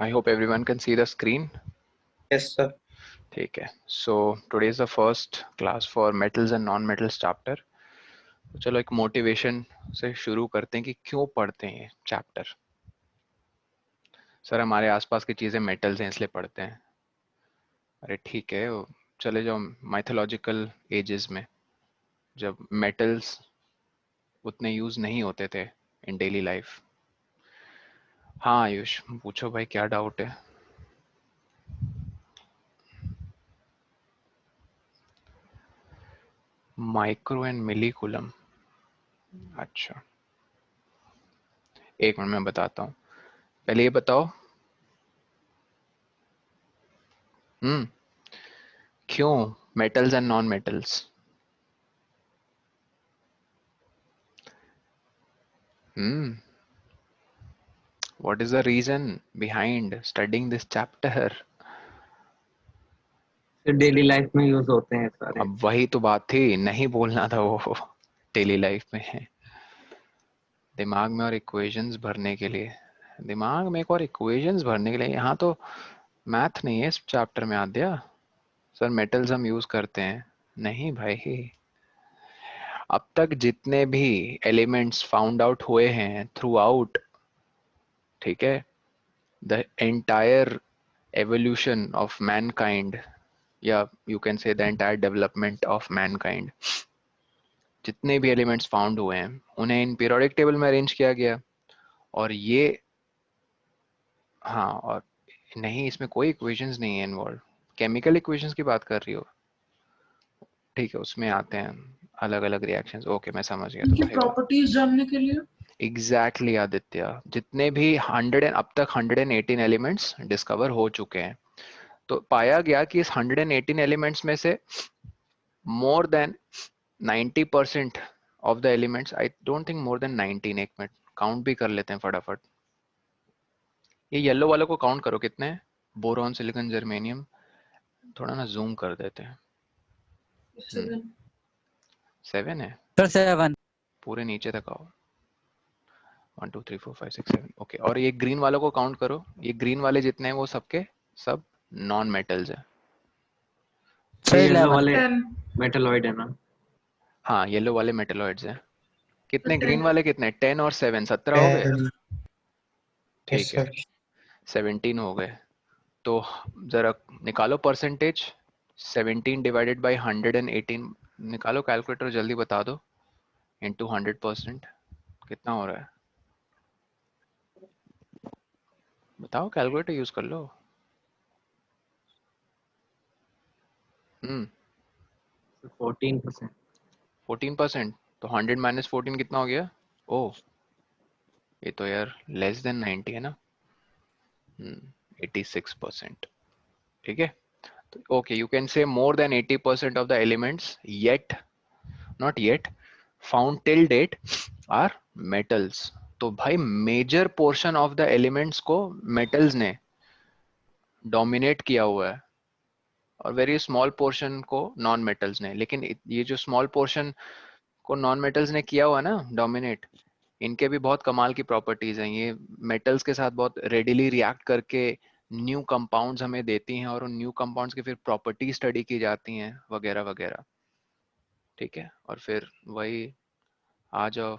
I hope everyone can see the screen. Yes, sir. ठीक है. So today is the first class for metals and non-metals chapter. तो चलो एक motivation से शुरू करते हैं कि क्यों पढ़ते हैं ये चैप्टर. सर हमारे आसपास की चीजें मेटल्स हैं इसलिए पढ़ते हैं. अरे ठीक है, चले जाओ माइथोलॉजिकल एजेस में जब मेटल्स उतने यूज नहीं होते थे इन डेली लाइफ. हाँ आयुष, पूछो भाई क्या डाउट है. Micro and milli coulomb. अच्छा, एक मिनट में बताता हूँ. पहले ये बताओ, क्यों metals and non metals? What is the reason behind studying this chapter? Daily life में यूज होते हैं सारे. अब वही तो बात थी, नहीं बोलना था वो डेली लाइफ में है. दिमाग में और इक्वेशंस भरने के लिए, दिमाग में एक और इक्वेशंस भरने के लिए. यहाँ तो मैथ नहीं है इस चैप्टर में. आद्या सर मेटल्स हम यूज करते हैं, नहीं भाई. अब तक जितने भी एलिमेंट्स फाउंड आउट हुए हैं थ्रू आउट, ठीक है, the entire evolution of mankind, या you can say the entire development of mankind, जितने भी एलिमेंट्स फाउंड हुए हैं उन्हें इन पीरियोडिक टेबल में अरेंज किया गया. और ये, हाँ, और नहीं इसमें कोई इक्वेशंस नहीं है इन्वॉल्व. केमिकल इक्वेशंस की बात कर रही हो, ठीक है, उसमें आते हैं अलग अलग रिएक्शंस. ओके मैं समझ गया इनकी तुम्हारी बात. प्रॉपर्टीज जानने के लिए एग्जैक्टली आदित्य, जितने भी अब तक 118 एलिमेंट्स डिस्कवर हो चुके हैं, तो पाया गया कि इस 118 एलिमेंट्स में से more than 90% of the elements, I don't think more than 19, एक मिनट काउंट भी कर लेते हैं फटाफट. ये येलो वालों को काउंट करो कितने हैं. Boron, silicon, germanium. थोड़ा ना जूम कर देते हैं. 7 है सर 7. पूरे नीचे तक आओ. 1 2 3 4 5 6 7. ओके, और ये ग्रीन वालों को काउंट करो. ये ग्रीन वाले जितने हैं वो सबके सब नॉन मेटल्स है. Sir yellow 11. वाले मेटलॉइड है ना. हाँ येलो वाले मेटलॉइड्स हैं. कितने ग्रीन वाले, कितने? 10 और 7 17 हो गए. ठीक है, 17 हो गए. तो जरा निकालो परसेंटेज. 17 डिवाइडेड बाई 118 निकालो. कैलकुलेटर जल्दी बता दो. इंटू 100% कितना हो रहा है? बताओ, कैलकुलेटर यूज कर लो. 14%. 14%. तो 100 माइनस 14 कितना हो गया? ओह, ये तो यार लेस देन 90 है ना. 86%. ठीक है. Okay, you can say more than 80% of the elements not yet found till date are metals. तो भाई major portion of the elements को मेटल्स ने डोमिनेट किया हुआ है और वेरी स्मॉल पोर्शन को नॉन मेटल्स ने. लेकिन ये जो स्मॉल पोर्शन को नॉन मेटल्स ने किया हुआ है ना डोमिनेट, इनके भी बहुत कमाल की प्रॉपर्टीज हैं. ये मेटल्स के साथ बहुत रेडिली रिएक्ट करके न्यू कंपाउंड्स हमें देती हैं और उन न्यू कंपाउंड्स की फिर प्रॉपर्टी स्टडी की जाती हैं वगैरह वगैरह. ठीक है, और फिर वही आ जाओ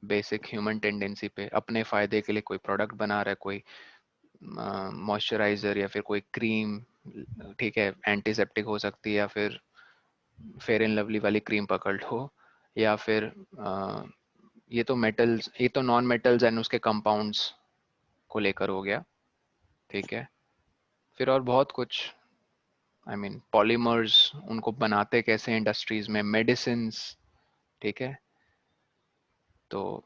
बेसिक ह्यूमन टेंडेंसी पे. अपने फायदे के लिए कोई प्रोडक्ट बना रहा है, कोई मॉइस्चराइजर या फिर कोई क्रीम, ठीक है, एंटीसेप्टिक हो सकती है, या फिर फेयर एंड लवली वाली क्रीम पकड़ लो, या फिर ये तो मेटल्स, ये तो नॉन मेटल्स एंड उसके कंपाउंड्स को लेकर हो गया. ठीक है, फिर और बहुत कुछ. आई मीन पॉलीमर्स, उनको बनाते कैसे इंडस्ट्रीज में, मेडिसिन्स. ठीक है, तो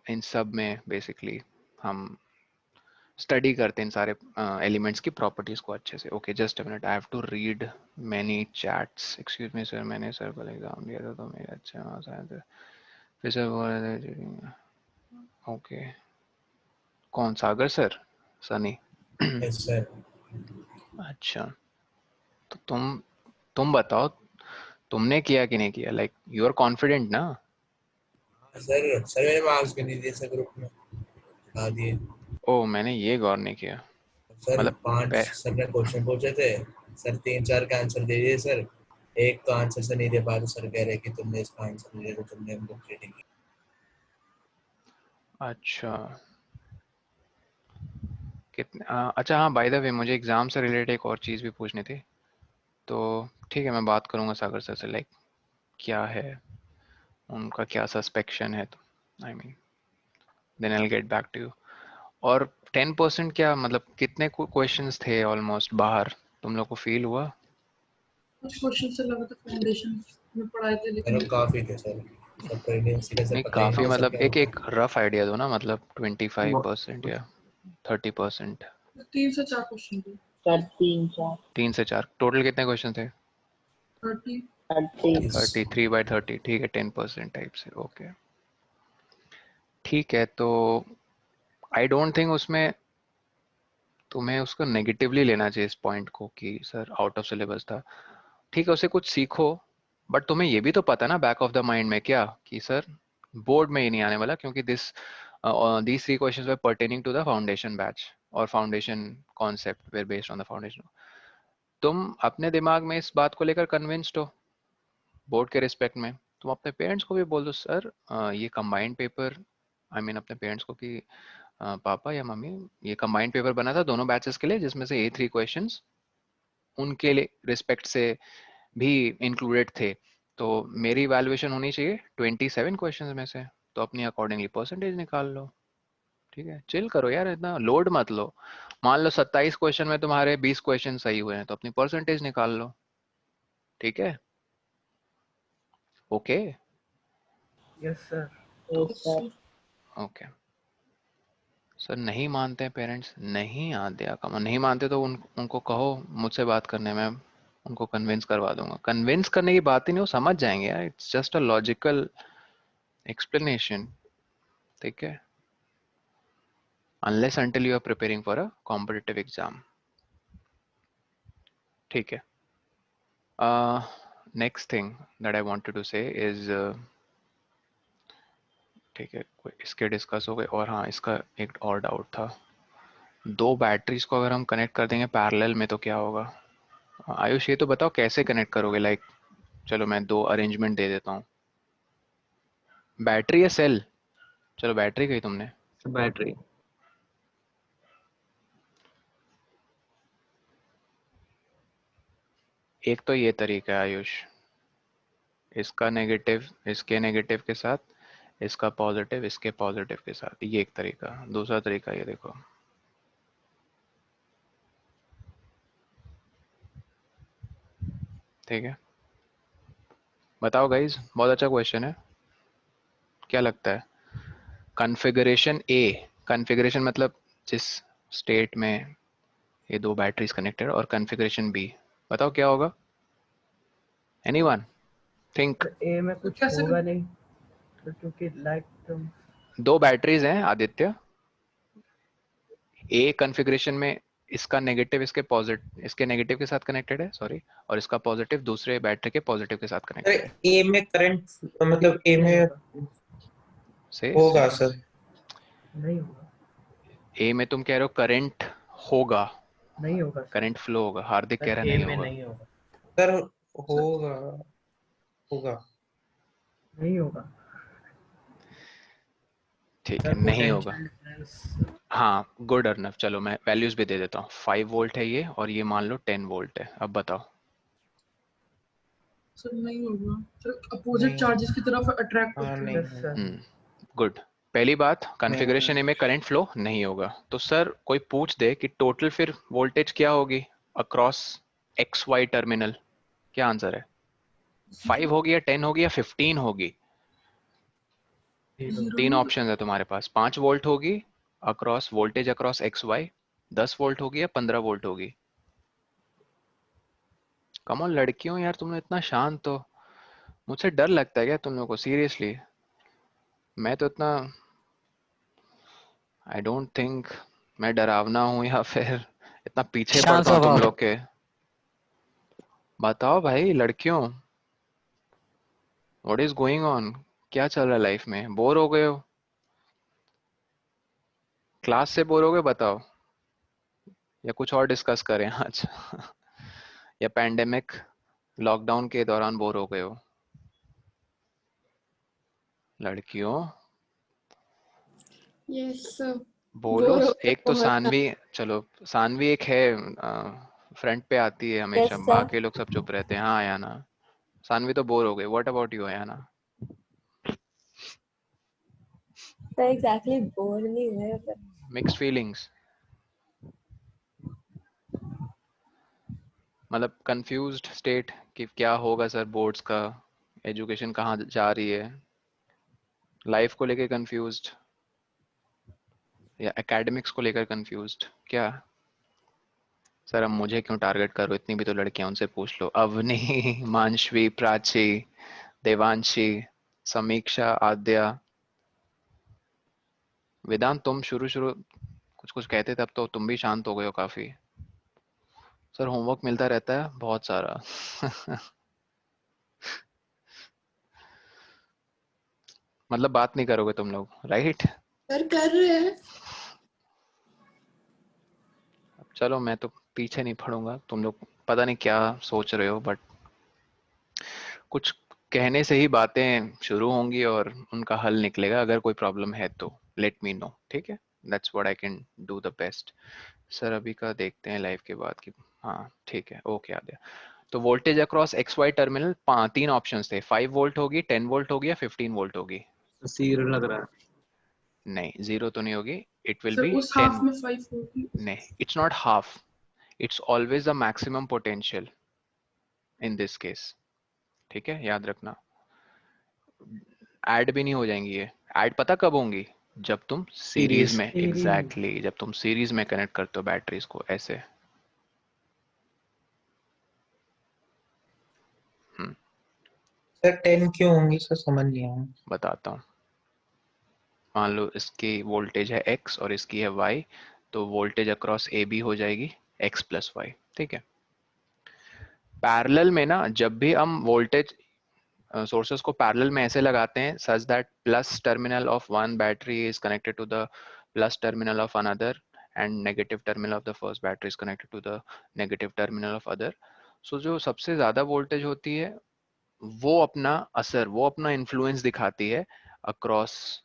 इन सब में बेसिकली हम स्टडी करते हैं इन सारे एलिमेंट्स की प्रॉपर्टीज को अच्छे से. Okay just a minute, I have to read many chats. Excuse me sir, मैंने सर कल एग्जाम दिया था तो मेरे अच्छे मार्क्स आए थे. फिर सर बोल रहे थे. ओके, कौन? Sagar sir? Sunny? Yes sir. अच्छा, तो तुम बताओ, तुमने किया कि नहीं किया? लाइक यू आर कॉन्फिडेंट ना? सर मैंने मार्क्स भी नहीं दिए सर, ग्रुप में बता दिए. ओ मैंने ये गौर नहीं किया। सर मतलब 5 सर ने क्वेश्चन पूछे थे सर, 3-4 का आंसर दे दिए सर, एक का आंसर से नहीं दे पाए तो सर कह रहे कि तुमने इसका आंसर दिया तो तुमने हमको चीटिंग की। अच्छा कितने अच्छा हाँ, बाय द वे मुझे एग्जाम से रिलेटेड एक और चीज़ भी पूछनी थी, तो ठीक है मैं बात करूँगा सागर सर से, लाइक क्या है उनका, क्या सस्पेक्शन है, तो I mean then I will get back to you. और 10% क्या मतलब कितने क्वेश्चंस थे ऑलमोस्ट बाहर, तुम लोग को फील हुआ? कुछ क्वेश्चन से लगा था फाउंडेशन में पढ़ाए थे, सर लेकिन काफी थे सर, सब प्रेगनेंसी का सर नहीं पता ही नहीं काफ़ी था सर मतलब क्या एक होता एक है। रफ आइडिया दो ना, मतलब 25% या 30%। 3 से 4 क्वेश्चन थे। सर 3-4 3 से 4 टोटल कितने क्वेश्चन थे? 30। 30। 33/30, ठीक है 10% टाइप से, ओके ठीक है। तो आई डोंट थिंक उसमें तुम्हें उसको नेगेटिवली लेना चाहिए इस पॉइंट को कि सर आउट ऑफ सिलेबस था, ठीक है उसे कुछ सीखो, बट तुम्हें ये भी तो पता ना बैक ऑफ द माइंड में क्या कि सर बोर्ड में ही नहीं आने वाला, क्योंकि these 3 questions were pertaining to the foundation batch और foundation concept were based on the foundation। तुम अपने दिमाग में इस बात को लेकर कन्विंस्ड हो बोर्ड के रिस्पेक्ट में, तुम अपने पेरेंट्स को भी बोल दो सर ये कंबाइंड पेपर, आई मीन अपने पेरेंट्स को कि पापा या मम्मी ये कंबाइंड पेपर बना था दोनों बैचेस के लिए, जिसमें से ये 3 क्वेश्चंस उनके लिए रिस्पेक्ट से भी इंक्लूडेड थे, तो मेरी इवैल्यूएशन होनी चाहिए 27 क्वेश्चंस में से, तो अपनी अकॉर्डिंगली परसेंटेज निकाल लो। ठीक है चिल करो यार, इतना लोड मत लो। मान लो 27 क्वेश्चन में तुम्हारे 20 क्वेश्चन सही हुए हैं, तो अपनी परसेंटेज निकाल लो। ठीक है ओके यस सर। एक सर ओके। सर नहीं मानते हैं पेरेंट्स, नहीं आते कम नहीं मानते तो उनको कहो मुझसे बात करने में, उनको कन्विंस करवा दूंगा। कन्विंस करने की बात ही नहीं, वो समझ जाएंगे यार, it's just a logical explanation. ठीक है unless until you are preparing for a competitive exam। ठीक है next thing that I wanted to say is ठीक है इसके डिस्कस हो गए, और हाँ इसका एक और डाउट था, 2 बैटरीज को अगर हम कनेक्ट कर देंगे पैरेलल में तो क्या होगा? आयुष ये तो बताओ कैसे कनेक्ट करोगे, लाइक चलो मैं 2 अरेंजमेंट दे देता हूँ, बैटरी या सेल, चलो बैटरी कही तुमने, बैटरी। एक तो ये तरीका है आयुष, इसका नेगेटिव इसके नेगेटिव के साथ, इसका पॉजिटिव इसके पॉजिटिव के साथ, ये एक तरीका। दूसरा तरीका ये देखो, ठीक है बताओ गाइज, बहुत अच्छा क्वेश्चन है, क्या लगता है? कॉन्फ़िगरेशन ए, कॉन्फ़िगरेशन मतलब जिस स्टेट में ये 2 बैटरीज कनेक्टेड, और कॉन्फ़िगरेशन बी, बताओ क्या होगा? Anyone think? ए में कुछ कैसे होगा नहीं, तो क्योंकि लाइक तुम 2 बैटरीज हैं आदित्य, ए कॉन्फ़िगरेशन में इसका नेगेटिव इसके नेगेटिव के साथ कनेक्टेड है, सॉरी, और इसका पॉजिटिव दूसरे बैटरी के पॉजिटिव के साथ कनेक्टेड है। ए में करंट, मतलब ए नहीं में होगा, से होगा सर। नहीं होगा, ए में तुम कह रहे हो करंट होगा, नहीं होगा सर। करंट फ्लो होगा, हार्दिक कह सर रहा ए नहीं में होगा। नहीं होगा, सर होगा, होगा। नहीं होगा ठीक है सर। नहीं होगा, पोटेंशियल डिफरेंस हाँ गुड अर्नफ, चलो मैं वैल्यूज भी दे देता हूँ, 5 वोल्ट है ये और ये मान लो 10 वोल्ट है, अब बताओ। सर नहीं होगा सर, अपोजिट नहीं, चार्जेस की तरफ अट्रैक्ट हाँ होते नहीं हैं। Yes sir. गुड, पहली बात नहीं कॉन्फ़िगरेशन ए में करंट फ्लो नहीं होगा, तो सर कोई पूछ दे कि टोटल फिर वोल्टेज क्या होगी अक्रॉस एक्स वाई टर्मिनल, क्या आंसर है? 5 होगी या 10 होगी या 15 होगी? 3 0 ऑप्शन है तुम्हारे पास, 5 वोल्ट होगी across, voltage across X Y, 10 volt होगी या 15 वोल्ट होगी? कम ऑन लड़कियों यार, तुम लोग इतना शांत हो, मुझसे डर लगता है क्या तुम लोगों को सीरियसली? मैं तो इतना, आई डोंट थिंक मैं डरावना हूँ या फिर इतना पीछे शांत पड़ता हूँ तुम स्वभाव। लोग के। बताओ भाई लड़कियों, व्हाट इज गोइंग ऑन, क्या चल रहा है लाइफ में, बोर हो गए हो? क्लास से बोर हो गए बताओ, या कुछ और डिस्कस करें आज? या पैंडेमिक लॉकडाउन के दौरान बोर हो गए हो? लड़कियों यस सर, बोलो। बोर हो गए एक तो बहुत। सानवी, चलो सानवी एक है, फ्रंट पे आती है हमेशा, Yes, sir. बाकी लोग सब चुप रहते हैं। हाँ आयाना, सानवी तो बोर हो गई। What about you Ayana? तो exactly बोर नहीं हुए पर मिक्स्ड फीलिंग्स, मतलब कंफ्यूज्ड स्टेट कि क्या होगा सर, बोर्ड्स का, एजुकेशन कहाँ जा रही है, लाइफ को लेकर कंफ्यूज्ड, या एकेडमिक्स को लेकर कंफ्यूज्ड क्या? सर अब मुझे क्यों टारगेट करो, इतनी भी तो लड़कियां, उनसे पूछ लो। अवनी, मानश्वी, प्राची, देवांशी, समीक्षा, आद्या, वेदांत। तुम शुरू शुरू कुछ कुछ कहते थे, अब तो तुम भी शांत हो गए हो काफी। सर होमवर्क मिलता रहता है बहुत सारा। मतलब बात नहीं करोगे तुम लोग, राइट? सर कर रहे हैं। चलो मैं तो पीछे नहीं पड़ूंगा, तुम लोग पता नहीं क्या सोच रहे हो, बट कुछ कहने से ही बातें शुरू होंगी और उनका हल निकलेगा। अगर कोई प्रॉब्लम है तो लेट मी नो, ठीक है? That's what I can do the best. Sir अभी का देखते हैं लाइव के बाद की। हाँ ठीक है, ओके आ गया। तो voltage across X Y terminal, तीन ऑप्शंस थे, 5 वोल्ट होगी, 10 वोल्ट होगी, या 15 वोल्ट होगी। जीरो लग रहा है। नहीं जीरो तो नहीं होगी, इट विल सर बी उस 10। हाफ में 5 होगी। नहीं, it's not half, it's always the maximum potential in this case, ठीक है? याद रखना, ऐड भी नहीं हो जाएंगी ये। ऐड पता कब होंगी? जब तुम सीरीज सीरीज। में, एग्जैक्टली जब तुम सीरीज में कनेक्ट करते हो बैटरीज को ऐसे। सर 10 क्यों होंगी सर, समझ नहीं आया। बताता हूँ। मान लो इसकी वोल्टेज है x और इसकी है y, तो वोल्टेज अक्रॉस ए बी हो जाएगी x प्लस वाई, ठीक है? पैरेलल में ना, जब भी हम वोल्टेज सोर्सेस को पैरेलल में ऐसे लगाते हैं such that plus terminal of one battery is connected to the plus terminal of another, and negative terminal of the first battery is connected to the negative terminal of other. So जो सबसे ज्यादा voltage होती है वो अपना असर, वो अपना इन्फ्लुएंस दिखाती है across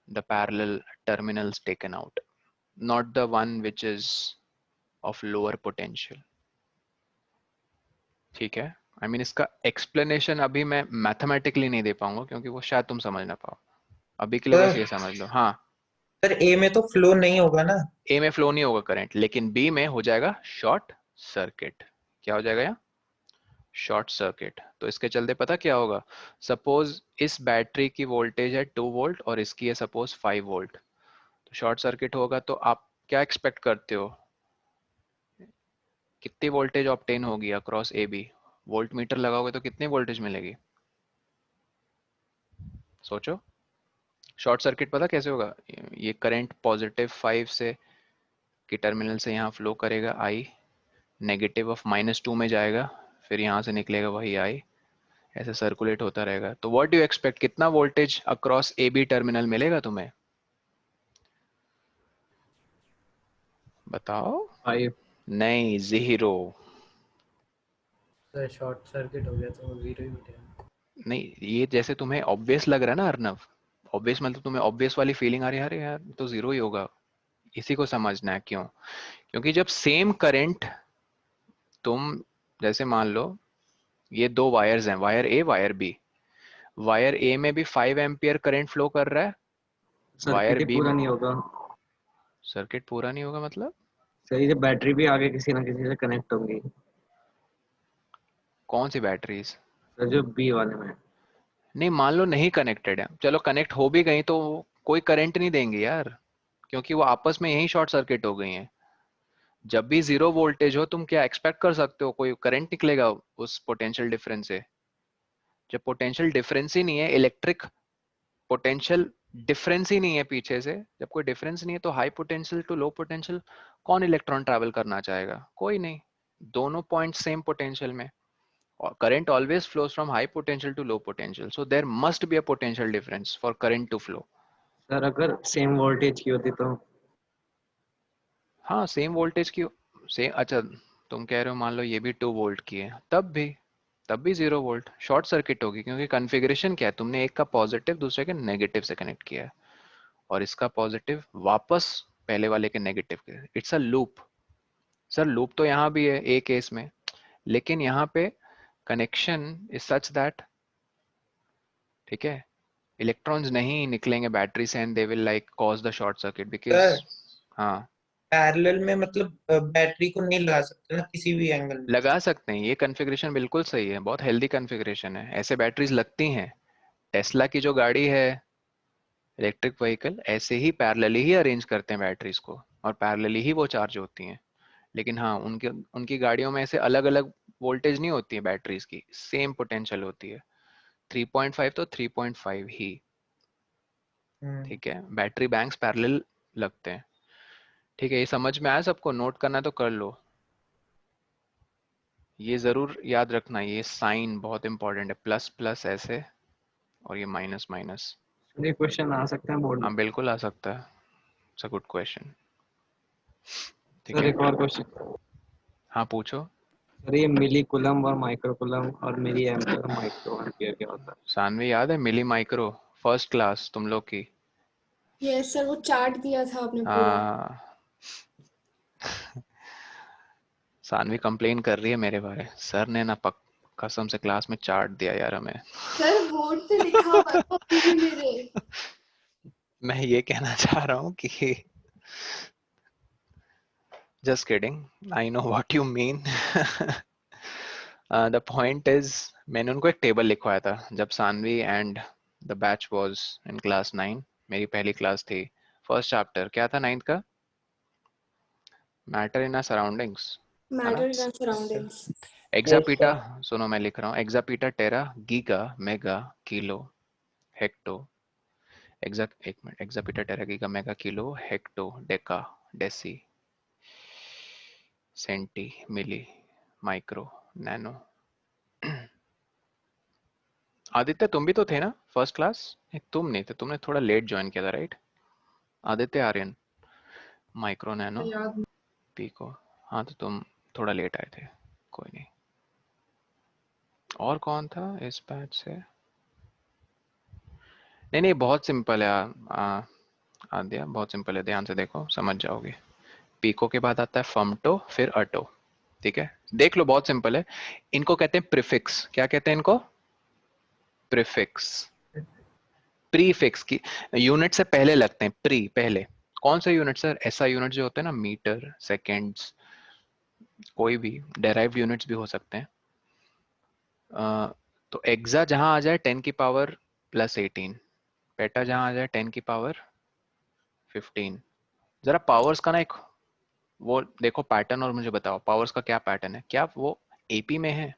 the parallel terminals taken out, not the one which is of lower potential, ठीक है? I mean इसका explanation अभी मैं mathematically नहीं दे पाऊंगा क्योंकि वो शायद तुम समझ ना पाओ। अभी के लिए बस सर ये समझ लो। हाँ, सर ए में तो फ्लो नहीं होगा ना। ए में फ्लो नहीं होगा करंट, लेकिन बी में हो जाएगा शॉर्ट सर्किट। क्या हो जाएगा यहाँ? Short circuit. तो इसके चलते पता क्या होगा? सपोज इस बैटरी की वोल्टेज है 2 वोल्ट और इसकी है सपोज 5 वोल्ट, तो शॉर्ट सर्किट होगा। तो आप क्या एक्सपेक्ट करते हो, कितनी वोल्टेज ऑब्टेन होगी across A B? Volt meter लगाओगे तो कितनी वोल्टेज मिलेगी? सोचो। शॉर्ट सर्किट पता कैसे होगा? ये करंट पॉजिटिव 5 से की टर्मिनल से यहाँ फ्लो करेगा आई, नेगेटिव ऑफ -2 में जाएगा, फिर यहाँ से निकलेगा वही आई, ऐसे सर्कुलेट होता रहेगा। तो व्हाट डू यू एक्सपेक्ट, कितना voltage across A B terminal मिलेगा तुम्हें? बताओ। 5। नहीं, जीरो। सर शॉर्ट सर्किट हो गया तो जीरो ही मिलेगा। नहीं, ये जैसे तुम्हें ऑब्वियस लग रहा है ना अर्नव, ऑब्वियस मतलब तुम्हें ऑब्वियस वाली फीलिंग आ रही है, अरे यार तो जीरो ही होगा। इसी को समझना है क्यों, क्योंकि जब सेम करंट तुम, जैसे मान लो ये दो वायर्स हैं, wire a wire B, wire ए में भी 5 एम्पियर करंट फ्लो कर रहा है, वायर सर्किट बी पूरा में। नहीं होगा। सर्किट पूरा नहीं होगा मतलब? सही, जब बैटरी भी आगे किसी ना किसी से कनेक्ट होंगी। कौन सी बैटरीज? सर जो बी वाले में। नहीं, मान लो नहीं कनेक्टेड है, चलो कनेक्ट हो भी गई तो कोई करंट नहीं देंगे यार, क्योंकि वो आपस में यही शॉर्ट सर्किट हो गई हैं। जब भी जीरो वोल्टेज हो, तुम क्या एक्सपेक्ट कर सकते हो कोई करंट निकलेगा उस पोटेंशियल डिफरेंस से? जब पोटेंशियल डिफरेंस ही नहीं है, इलेक्ट्रिक पोटेंशियल डिफरेंस ही नहीं है पीछे से, जब कोई डिफरेंस नहीं है तो high potential to low potential कौन इलेक्ट्रॉन ट्रैवल करना चाहेगा? कोई नहीं। दोनों पॉइंट सेम पोटेंशियल में, और current always flows from high potential to low potential, so there must be a potential difference for current to flow. Sir अगर same voltage की होती तो हाँ सेम वोल्टेज की सेम। अच्छा तुम कह रहे हो मान लो ये भी 2 वोल्ट की है, तब भी 0 वोल्ट शॉर्ट सर्किट होगी, क्योंकि कॉन्फ़िगरेशन क्या है, तुमने एक का पॉजिटिव दूसरे के नेगेटिव से कनेक्ट किया है, और इसका पॉजिटिव वापस पहले वाले के नेगेटिव के। It's a loop. Sir loop तो यहाँ भी है एक केस में, लेकिन यहाँ पे कनेक्शन इज सच दैट, ठीक है, इलेक्ट्रॉन्स नहीं निकलेंगे बैटरी से and they will like cause the short circuit because. Sir हाँ पैरेलल में मतलब बैटरी को नहीं लगा सकते ना किसी भी एंगल में। लगा सकते हैं, ये कॉन्फ़िगरेशन बिल्कुल सही है, बहुत हेल्दी कॉन्फ़िगरेशन है, ऐसे बैटरीज लगती हैं। टेस्ला की जो गाड़ी है इलेक्ट्रिक व्हीकल, ऐसे ही पैरेलली ही अरेंज करते हैं बैटरीज को, और पैरेलली ही वो चार्ज होती हैं। लेकिन हाँ उनके उनकी गाड़ियों में ऐसे अलग अलग वोल्टेज नहीं होती है बैटरीज की, सेम पोटेंशियल होती है, 3.5 तो 3.5 ही। ठीक है, बैटरी बैंक्स पैरेलल लगते हैं। ठीक है, ये समझ में आया सबको? नोट करना है तो कर लो। ये जरूर याद रखना, ये साइन बहुत इंपॉर्टेंट है, प्लस प्लस ऐसे और ये माइनस माइनस। ये क्वेश्चन आ सकते हैं बोर्ड में। हाँ बिल्कुल आ सकता है, इट्स अ गुड क्वेश्चन। ठीक सर है, एक और क्वेश्चन। हाँ पूछो। सर ये मिली कुलम और माइक्रो कुलम और मिली एम्पियर माइक्रो एम्पियर क्या होता है? सानवी याद है मिली माइक्रो, फर्स्ट क्लास तुम लोग की। यस सर, वो चार्ट दिया था आपने पूरा। हाँ सानवी कंप्लेन कर रही है मेरे बारे, सर ने ना पक कसम से क्लास में चार्ट दिया यार हमें। सर बोर्ड पे लिखा हुआ है वो अभी भी मेरे। मैं ये कहना चाह रहा हूँ कि just kidding, I know what you mean. The point is, मैंने उनको एक टेबल लिखवाया था जब Saanvi and the batch was in class 9। मेरी पहली क्लास थी, फर्स्ट चैप्टर क्या था 9th का? मैटर इन आवर सराउंडिंग्स, है ना? Matter in surroundings. Yes exa peta, sir. सुनो मैं लिख रहा हूँ, exa peta tera giga mega kilo hecto, एक मिनट, exa peta tera giga mega kilo hecto deka deci centi milli micro nano. Aditya तुम भी तो थे ना फर्स्ट क्लास? नहीं तुम नहीं थे, तुमने थोड़ा लेट ज्वाइन किया था right? Aditya Aryan, micro nano याद नहीं। पीको। हाँ तो तुम थोड़ा लेट आए थे, कोई नहीं। और कौन था इस बैच से? नहीं नहीं बहुत सिंपल है आद्या, बहुत सिंपल है, ध्यान से देखो समझ जाओगे। पीको के बाद आता है फमटो, फिर अटो। ठीक है, देख लो बहुत सिंपल है। इनको कहते हैं प्रीफिक्स, क्या कहते हैं इनको? प्रीफिक्स। प्रीफिक्स की यूनिट से पहले लगते हैं, प्री पहले। कौन सा यूनिट सर? ऐसा यूनिट जो होता है ना, मीटर सेकेंड्स, कोई भी डेराइव्ड यूनिट्स भी हो सकते हैं। तो एक्सा जहां आ जाए 10 की पावर +18, पेटा जहां आ जाए 10 की पावर 15। जरा पावर्स का ना एक वो देखो पैटर्न, और मुझे बताओ पावर्स का क्या पैटर्न है, क्या वो एपी में है?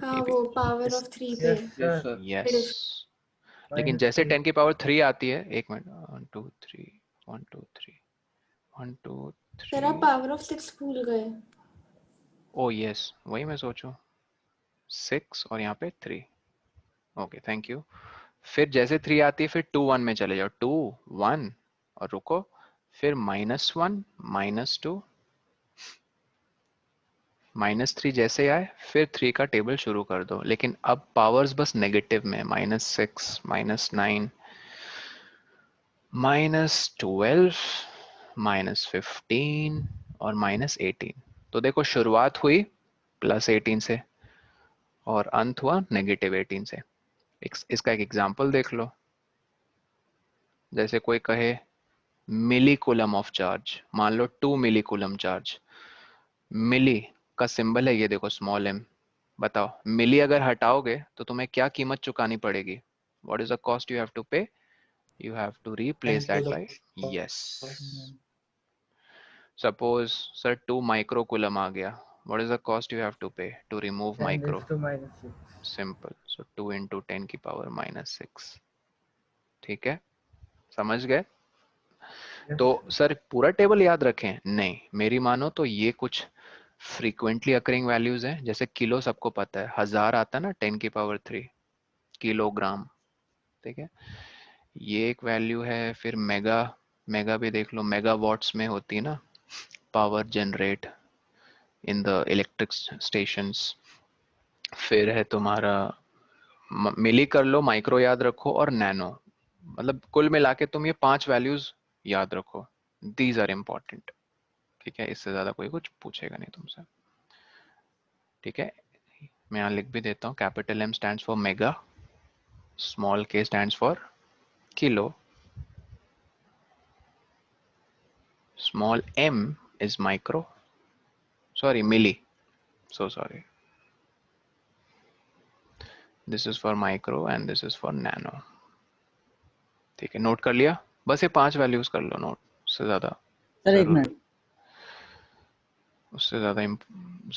हाँ एपी, वो पावर ऑफ 3 पे। Yes sir. यस। लेकिन माइनस जैसे 3। 10 की पावर 3 आती है, एक मिनट, 1 2 3 1 2 3 1 2 सर आप 3, पावर ऑफ 6 भूल गए। ओ यस वही मैं सोचूं, 6 और यहाँ पे 3। Okay thank you. फिर जैसे 3 आती है फिर 2 1 में चले जाओ, 2 1 और रुको, फिर -1 -2 -3 जैसे आए फिर 3 का टेबल शुरू कर दो। लेकिन अब पावर्स बस नेगेटिव में, -6 -9 -12 -15 और -18। तो देखो शुरुआत हुई +18 से और अंत हुआ -18 से। इसका एक एग्जांपल देख लो, जैसे कोई कहे मिली कूलम ऑफ चार्ज, मान लो 2 मिली कूलम चार्ज। मिली का सिंबल है ये देखो स्मॉल m। बताओ मिली अगर हटाओगे तो तुम्हें क्या कीमत चुकानी पड़ेगी? What is the cost you have to pay? You have to ten replace to that the by, yes. Suppose sir 2 micro coulomb आ गया, what is the cost you have to pay to remove 10 micro? raised to -6। Simple, so 2 into 10 की power -6। ठीक है, समझ गए? Yes तो sir. Sir पूरा table याद रखें? नहीं, मेरी मानो तो ये कुछ फ्रीक्वेंटली अकरिंग वैल्यूज हैं। जैसे किलो सबको पता है, 1000 आता है ना 10 की पावर 3 किलोग्राम। ठीक है, ये एक वैल्यू है। फिर मेगा मेगा भी देख लो, मेगावाट्स में होती है ना power generate in the electric stations. फिर है तुम्हारा मिली कर लो, माइक्रो याद रखो और नैनो। मतलब कुल मिला के तुम ये 5 वैल्यूज याद रखो, दीज आर इम्पोर्टेंट। ठीक है, इससे ज्यादा कोई कुछ पूछेगा नहीं तुमसे। ठीक है, मैं यहाँ लिख भी देता हूँ, capital M stands for mega, small k stands for kilo, small m is micro, sorry milli, so sorry, this is for micro and this is for nano। ठीक है, नोट कर लिया? बस ये 5 वैल्यूज कर लो नोट, उससे ज्यादा सर एक जरूरत, मिनट, उससे ज्यादा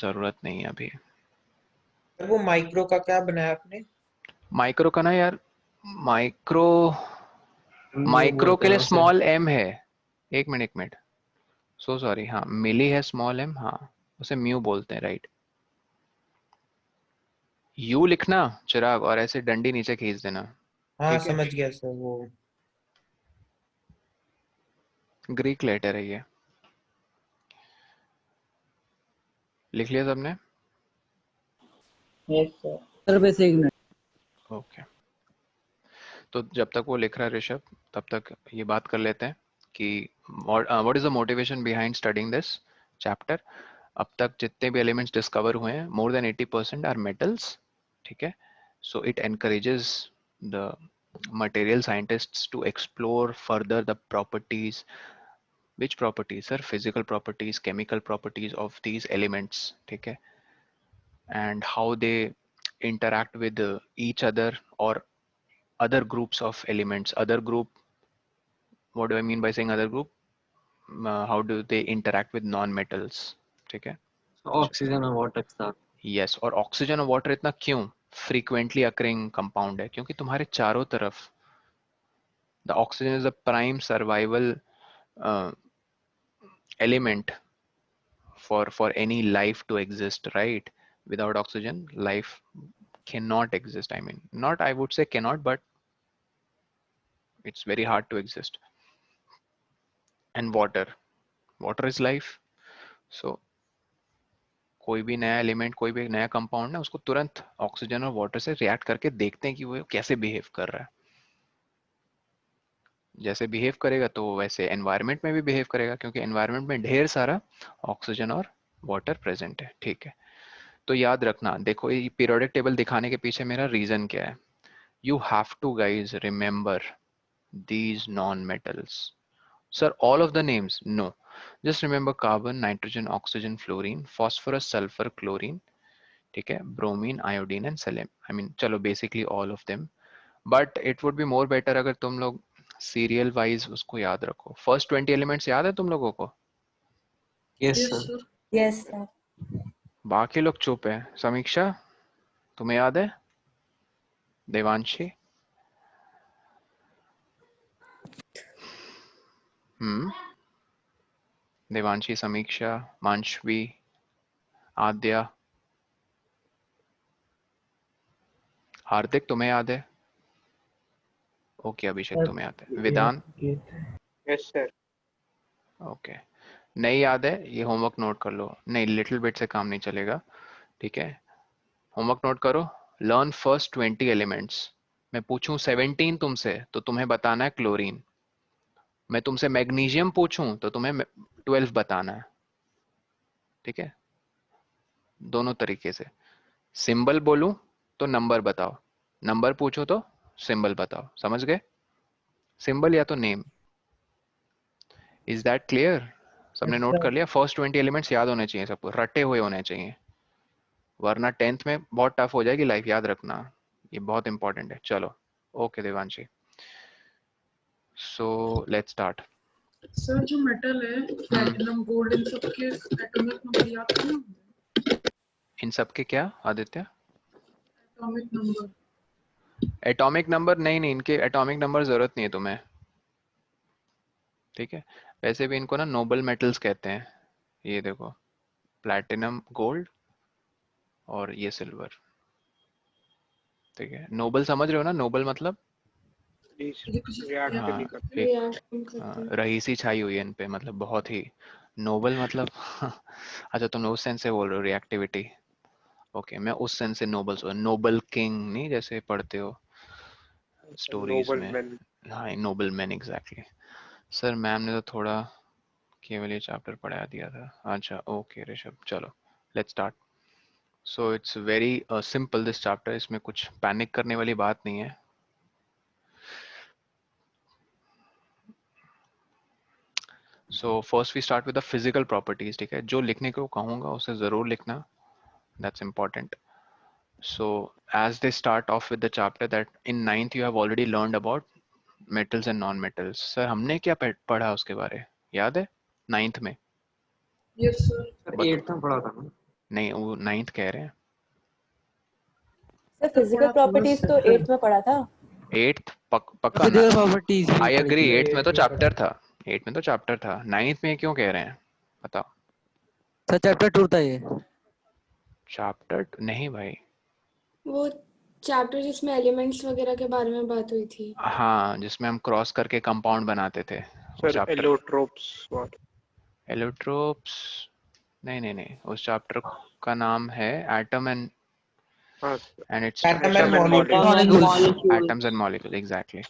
जरूरत नहीं है अभी। सर वो माइक्रो का क्या बनाया आपने? माइक्रो का ना यार, माइक्रो म्यू माइक्रो बोलते के हैं लिए उसे। स्मॉल m है। एक मिनट, सो सॉरी, हाँ मिली है स्मॉल m, हाँ उसे म्यू बोलते हैं, राइट। यू लिखना चिराग और ऐसे डंडी नीचे खींच देना। हाँ ठीक है, समझ गया सर वो। ग्रीक लेटर है ये, लिख लिया सबने? Yes sir. सर बस एक मिनट। ओके, तो जब तक वो लिख रहा है ऋषभ, तब तक ये बात कर लेते हैं कि what is the motivation behind studying this chapter. अब तक जितने भी एलिमेंट्स डिस्कवर हुए हैं, मोर देन 80% आर मेटल्स। ठीक है, so it encourages the material scientists to explore further the properties. Which properties sir? Physical properties, chemical properties of these elements. ठीक है, and how they interact with each other or other groups of elements. Other group, what do I mean by saying other group? How do they interact with non-metals? ठीक है, oxygen और water के साथ। Yes. और oxygen और water इतना क्यों frequently occurring compound है? क्योंकि तुम्हारे चारों तरफ the oxygen is the prime survival element for any life to exist, right? Without oxygen life cannot exist. I mean, not, I would say cannot, but it's very hard to exist. And water is life. So कोई भी नया element, कोई भी नया compound ना, उसको तुरंत oxygen और वाटर से रिएक्ट करके देखते हैं कि वो कैसे बिहेव कर रहा है। जैसे बिहेव करेगा तो वैसे एनवायरनमेंट में भी बिहेव करेगा, क्योंकि एनवायरनमेंट में ढेर सारा ऑक्सीजन और वाटर प्रेजेंट है। ठीक है, तो याद रखना, देखो ये पीरियोडिक टेबल दिखाने के पीछे मेरा रीजन क्या है। You have to guys remember these non-metals. Sir, all of the names? No. Just remember carbon, nitrogen, oxygen, fluorine, phosphorus, sulfur, chlorine, ठीक है, bromine, iodine and selenium. I mean, चलो basically all of them. But it would be more better अगर तुम लोग serial wise उसको याद रखो। First 20 elements याद है तुम लोगों को? Yes Yes, sir. sir. Yes, sir. बाकी लोग चुप है। समीक्षा, तुम्हें याद है? देवांशी? देवांशी, समीक्षा, मांशवी, आद्या, हार्दिक तुम्हें याद है? ओके, अभिषेक तुम्हें याद है? वेदांत? Yes sir. ओके, नहीं याद है ये होमवर्क नोट कर लो। नहीं, लिटिल बिट से काम नहीं चलेगा। ठीक है, होमवर्क नोट करो। Learn first 20 elements. मैं पूछूं 17 तुमसे तो तुम्हें बताना है क्लोरीन। मैं तुमसे मैग्नीशियम पूछूं तो तुम्हें 12 बताना है। ठीक है, दोनों तरीके से। सिंबल बोलूं तो नंबर बताओ, नंबर पूछो तो सिंबल बताओ। समझ गए? सिंबल या तो नेम। Is that clear? सबने यस नोट सर। कर लिया? फर्स्ट 20 एलिमेंट्स याद होने चाहिए सबको, रटे हुए होने चाहिए, वरना 10th में बहुत टफ हो जाएगी लाइफ। याद रखना, ये बहुत इंपॉर्टेंट है। चलो, okay Devanshi, so let's start. Sir जो मेटल है, प्लैटिनम, गोल्ड, इन सब के एटॉमिक नंबर याद करना। इन सब के क्या Aditya? Atomic number. Atomic number? नहीं नहीं, इनके एटॉमिक नंबर जरूरत नहीं है तुम्हें। ठीक है, वैसे भी इनको ना नोबल मेटल्स कहते हैं। ये देखो, प्लैटिनम, गोल्ड और ये सिल्वर। ठीक है, नोबल समझ रहे हो ना? नोबल मतलब ये कुछ हाँ react एक रिएक्शन करते हैं। रईसी छाई हुई है इन पे, मतलब बहुत ही नोबल, मतलब अच्छा तुम उस सेंस से बोल रहे हो रिएक्टिविटी। ओके मैं उस सेंस से नोबल, नोबल किंग नहीं जैसे पढ़ते हो स्टोरीज नोबल में। मैन। हाँ noble man exactly. Sir ma'am ने तो थोड़ा केवल ये चैप्टर पढ़ा दिया था। अच्छा ओके ऋषभ चलो let's start. So it's very simple this chapter, इसमें कुछ पैनिक करने वाली बात नहीं है। So first we start with the physical properties, ठीक है। जो लिखने को कहूँगा उसे ज़रूर लिखना, that's important. So as they start off with the chapter that in ninth you have already learned about metals and non-metals. Sir हमने क्या पढ़ा उसके बारे याद है नाइन्थ में? yes sir सर बता 8th में पढ़ा था ना। नहीं वो नाइन्थ कह रहे हैं। सर फिजिकल प्रॉपर्टीज तो 8th में पढ़ा था। एट्थ पक्का ना? फिजिकल प्रॉपर्टीज आई एग्री, ये एट्थ में तो 8th में पढ़ा चैप्टर था, एट्थ में तो चैप्टर था, नाइन्थ में क्यों कह रहे हैं बताओ? सर चैप्टर 2 था ये। चैप्टर नहीं भाई। वो चैप्टर जिसमें एलिमेंट्स वगैरह के बारे में बात हुई थी। हाँ जिसमें हम क्रॉस करके कंपाउंड बनाते थे वो सर चैप्टर। एलोट्रोप्स वाला। एलोट्रोप्स नहीं नहीं नहीं, उस चैप्टर का नाम है एटम एंड हाँ it's atom atom and and molecule. Molecule. Atoms and molecule exactly,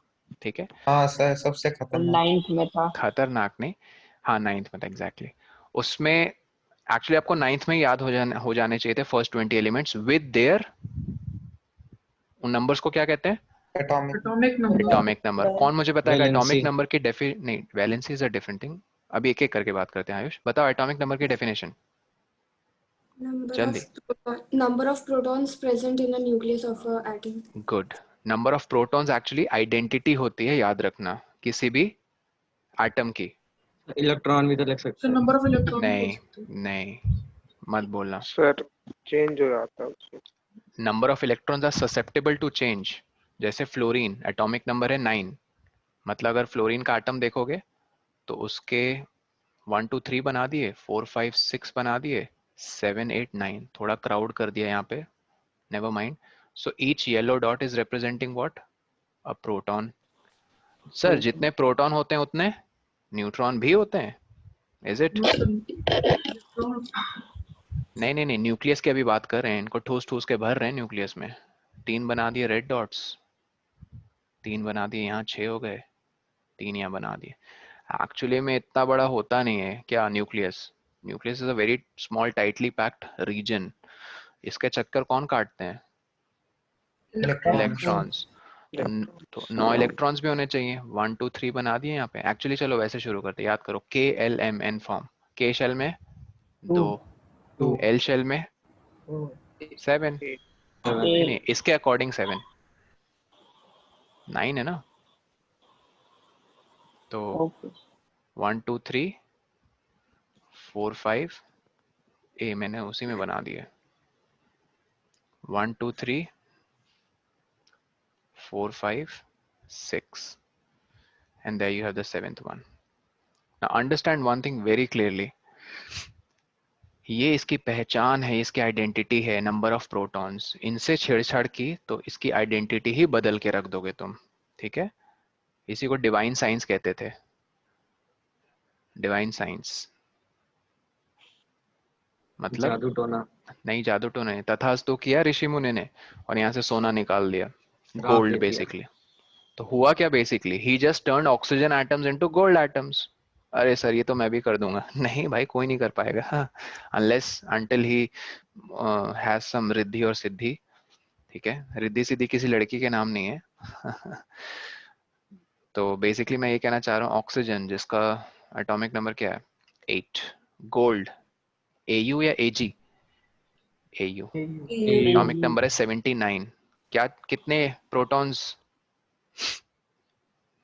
ठीक है। हाँ सर सबसे खतरनाक। नाइन्थ में था। खतरनाक नहीं, हाँ नाइन्थ में था एग्जैक्टली। उसमें एक्चुअली आपको नाइन्थ में याद हो जाने चाहिए थे फर्स्ट 20 एलिमेंट्स विद देयर, उन नंबर्स को क्या कहते हैं? Atomic. atomic number atomic number. कौन मुझे बताएगा वैलेंसी। एटॉमिक नंबर की नहीं valency is a different thing. अभी एक एक करके बात करते हैं। आयुष बताओ एटॉमिक नंबर की डेफिनेशन जल्दी। Number of protons present in the nucleus of a atom. Good. Number of protons actually identity होती है, याद रखना, किसी भी एटम की। इलेक्ट्रॉन भी तो लिख सकते so हैं। number of electron बोल नहीं सकते हैं। नहीं मत बोलना। सर चेंज हो जाता है उससे। Number of electrons are susceptible to change. जैसे फ्लोरीन एटॉमिक नंबर है 9, मतलब अगर फ्लोरीन का एटम देखोगे तो उसके 1 2 3 बना दिए, 4 5 6 बना दिए, 7 8 9, थोड़ा क्राउड कर दिया यहाँ पे, never mind. So each yellow dot is representing what? A proton. Sir जितने प्रोटॉन होते हैं उतने न्यूट्रॉन भी होते हैं, is it? No, sir. Electrons. नहीं नहीं नहीं, न्यूक्लियस की अभी बात कर रहे हैं, इनको ठूस ठूस के भर रहे हैं न्यूक्लियस में। 3 बना दिए रेड डॉट्स, 3 बना दिए, यहाँ 6 हो गए, 3 यहाँ बना दिए। एक्चुअली में इतना बड़ा होता नहीं है क्या nucleus? Nucleus is a very small tightly packed region. इसके चक्कर कौन काटते हैं? इलेक्ट्रॉन। इलेक्ट्रॉन्स। तो 9 इलेक्ट्रॉन्स भी होने चाहिए। 1 2 3 बना दिए यहाँ पे। एक्चुअली चलो वैसे शुरू करते, याद करो KLMN फॉर्म। K शेल में 2, L शेल में 7, नहीं नहीं इसके अकॉर्डिंग 7, 9 है ना। तो 1 2 3 4 5 ए मैंने उसी में बना दिया। 1 2 3 4 5 6 and there you have the 7th one. Now understand one thing very clearly. ये इसकी पहचान है, इसकी आइडेंटिटी है, नंबर ऑफ प्रोटॉन्स। इनसे छेड़छाड़ की तो इसकी आइडेंटिटी ही बदल के रख दोगे तुम, ठीक है। इसी को डिवाइन साइंस कहते थे, डिवाइन साइंस मतलब जादू टोना। नहीं जादू तो नहीं, तथास्तु किया ऋषि मुनि ने और यहाँ से सोना निकाल दिया, श्राप गोल्ड दे दिया। बेसिकली। तो हुआ क्या basically? He just turned oxygen atoms into gold atoms. अरे सर ये तो मैं भी कर दूंगा। नहीं भाई कोई नहीं कर पाएगा unless until he has some Riddhi और सिद्धि, ठीक है। रिद्धि सिद्धि किसी लड़की के नाम नहीं है तो बेसिकली मैं ये कहना चाह रहा हूँ ऑक्सीजन जिसका एटॉमिक नंबर क्या है 8, गोल्ड AU या AG? AU एटॉमिक नंबर है 79। क्या कितने प्रोटॉन्स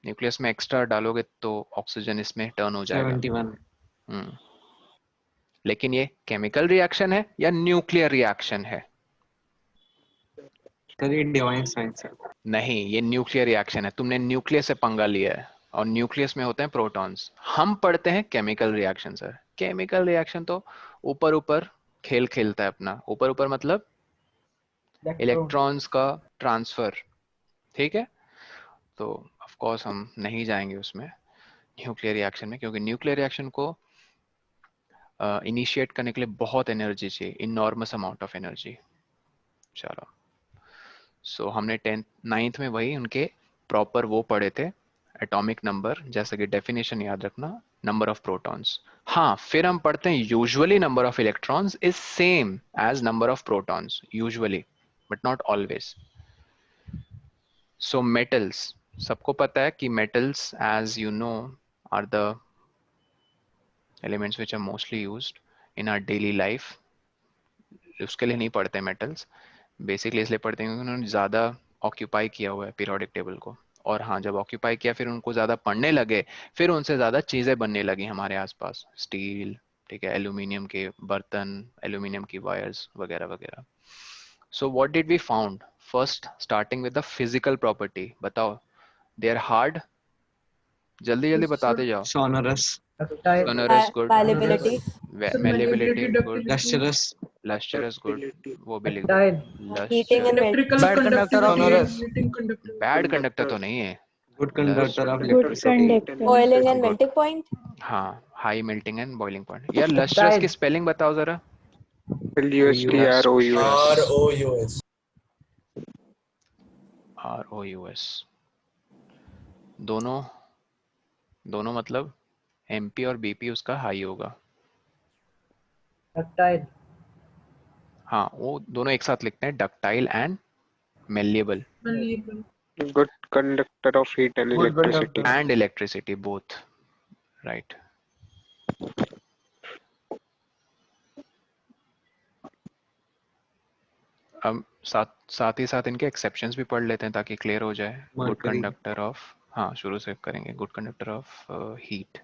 न्यूक्लियस में एक्स्ट्रा डालोगे तो ऑक्सीजन इसमें टर्न हो जाएगा? 71। लेकिन ये केमिकल रिएक्शन है या न्यूक्लियर रिएक्शन है? सर ये डिवाइन साइंस है। नहीं ये न्यूक्लियर रिएक्शन है। तुमने न्यूक्लियस से पंगा लिया है और न्यूक्लियस में होते हैं प्रोटॉन्स। हम पढ़ते हैं chemical reaction. Sir chemical reaction तो ऊपर ऊपर खेल खेलता है अपना, ऊपर ऊपर मतलब इलेक्ट्रॉन्स का ट्रांसफर, ठीक है। तो ऑफ कोर्स हम नहीं जाएंगे उसमें न्यूक्लियर रिएक्शन में, क्योंकि न्यूक्लियर रिएक्शन को इनिशिएट करने के लिए बहुत एनर्जी चाहिए, इनॉर्मस अमाउंट ऑफ एनर्जी। चलो सो हमने 10th 9th में वही उनके प्रॉपर वो पढ़े थे एटॉमिक नंबर, जैसे कि डेफिनेशन याद रखना, नंबर ऑफ प्रोटॉन्स। हाँ, फिर हम पढ़ते हैं usually number of electrons is same as number of protons, usually but not always. So metals, सबको पता है कि metals as you know are the elements which are mostly used in our daily life. उसके लिए नहीं पढ़ते metals, basically इसलिए पढ़ते हैं क्योंकि उन्होंने ज़्यादा ऑक्यूपाई किया हुआ है पीरियोडिक टेबल को। और हाँ, जब ऑक्यूपाई किया फिर उनको ज़्यादा पढ़ने लगे, फिर उनसे ज़्यादा चीज़ें बनने लगी हमारे आसपास, स्टील, ठीक है, एल्यूमिनियम के बर्तन, एल्यूमिनियम की वायर्स वगैरह वगैरह। So what did we found first, starting with the physical property, बताओ। दे आर हार्ड, जल्दी जल्दी बताते जाओ। sonorous, sonorous good, malleability, malleability good, lustrous, lustrous good, Ductility. वो भी लिख दो। heating and melting, electrical Bad conductor of conductivity, heating conductivity. Bad conductor तो नहीं है। good conductor of Good electricity, boiling and Good. melting point, हाँ, high melting and boiling point. यार lustrous की स्पेलिंग बताओ जरा। LUSTROUS. ROUS. ROUS, दोनों दोनों मतलब MP और BP उसका हाई होगा। हाँ, वो दोनों एक साथ लिखते हैं, ductile and malleable malleable, Good conductor of heat and electricity. And electricity, both right. अब साथ ही साथ इनके एक्सेप्शंस भी पढ़ लेते हैं ताकि क्लियर हो जाए। Good Mercury. कंडक्टर ऑफ, हाँ शुरू से करेंगे, good conductor of heat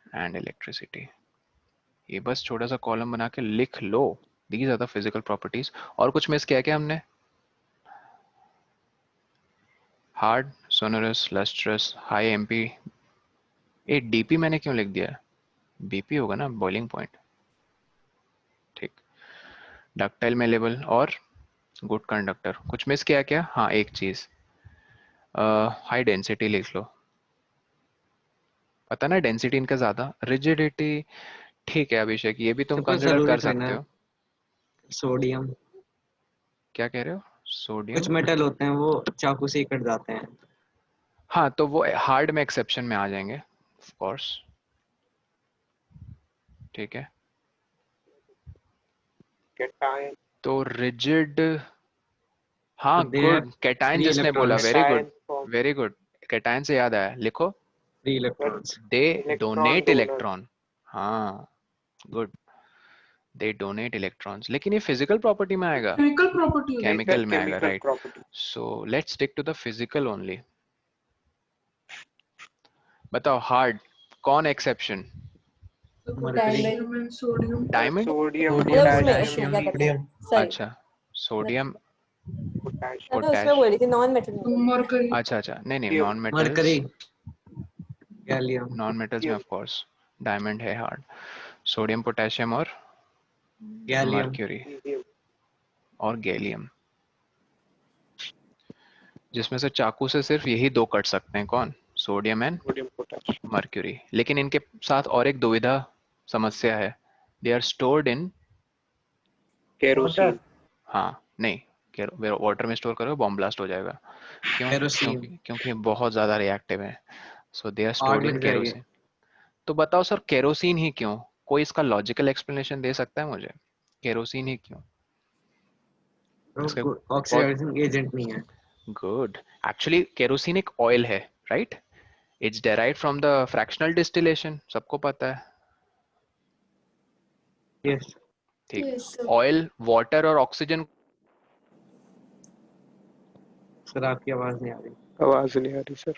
and electricity. ये बस छोटा सा कॉलम बना के लिख लो, these are the physical properties. और कुछ मिस किया क्या हमने? Hard, sonorous, lustrous, high MP. ए डीपी मैंने क्यों लिख दिया? बीपी होगा ना, बॉइलिंग पॉइंट, ठीक। डक्टाइल, मेलेबल और गुड कंडक्टर। कुछ मिस किया क्या? हाँ, एक चीज, हाई डेंसिटी लिख लो। पता ना, डेंसिटी इनका ज्यादा, रिजिडिटी ठीक है अभिषेक, ये भी तुम सबको कंसिडर जरूरी कर थोड़ी ना सकते है। हो। सोडियम, क्या कह रहे हो? कुछ सोडियम, मेटल होते हैं वो चाकू से ही कट जाते हैं। हाँ तो वो हार्ड में एक्सेप्शन में आ जाएंगे ऑफ कोर्स, ठीक है। Cation. तो रिजिड, हाँ तो they have good, cation three जिसने बोला, electrons, very good Cation form. Very good. Cation से याद आया, लिखो, 3 electrons. दे Electron डोनेट donor. इलेक्ट्रॉन। हाँ गुड, दे डोनेट इलेक्ट्रॉन्स। लेकिन ये फिजिकल प्रॉपर्टी में आएगा, केमिकल प्रॉपर्टी होती है। केमिकल में आएगा, Chemical right. property. So let's stick to the physical only. बताओ, हार्ड कौन exception? Potassium and sodium. Diamond, Sodium, मतलब उसमें potassium, क्या कहते हैं, सॉरी अच्छा, सोडियम, potassium. मैं उसमें बोल रही थी नॉन मेटल में। मरकरी, अच्छा अच्छा, नहीं नहीं, Lithium. Non metals, Mercury, gallium, non metals में ऑफ कोर्स डायमंड है हार्ड, सोडियम, पोटेशियम और gallium. Mercury Lithium. और गैलियम, जिसमें से चाकू से सिर्फ यही दो कट सकते हैं, कौन? Sodium and Sodium, potassium. Mercury. लेकिन इनके साथ और एक दुविधा समस्या है, they are stored in, Kerosene. हाँ नहीं, वाटर में स्टोर करोगे बॉम्ब ब्लास्ट हो जाएगा। क्यों? Kerosene. क्योंकि बहुत ज्यादा रिएक्टिव है। सो दे आर आग स्टोर्ड इन लग जाएगी। केरोसिन। तो बताओ सर, केरोसिन ही क्यों? कोई इसका लॉजिकल एक्सप्लेनेशन दे सकता है मुझे? केरोसिन ही क्यों? इसका तो ऑक्सीडाइजिंग एजेंट नहीं है। गुड, एक्चुअली केरोसिन एक ऑयल है, right? It's derived from the fractional distillation, सबको पता है, यस, ठीक। Yes, sir. ऑयल, वाटर और ऑक्सीजन, सर आपकी आवाज नहीं आ रही। आवाज नहीं आ रही सर।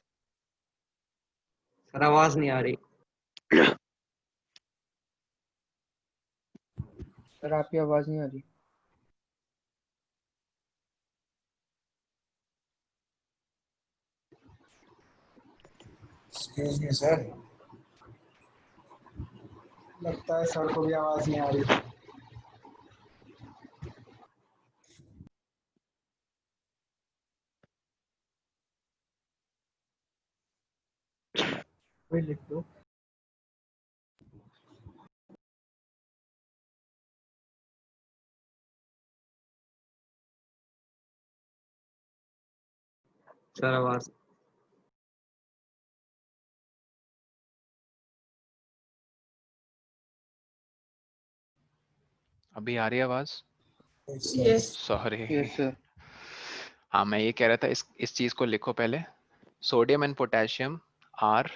सर आवाज नहीं आ रही। सर आपकी आवाज नहीं आ रही। एक्सक्यूज मी सर, लगता है सर को भी आवाज नहीं आ रही। लिख दो। सर आवाज अभी आ रही है आवाज? Yes sorry. Yes sir. हाँ, मैं ये कह रहा था, इस चीज को लिखो पहले। Sodium and potassium are,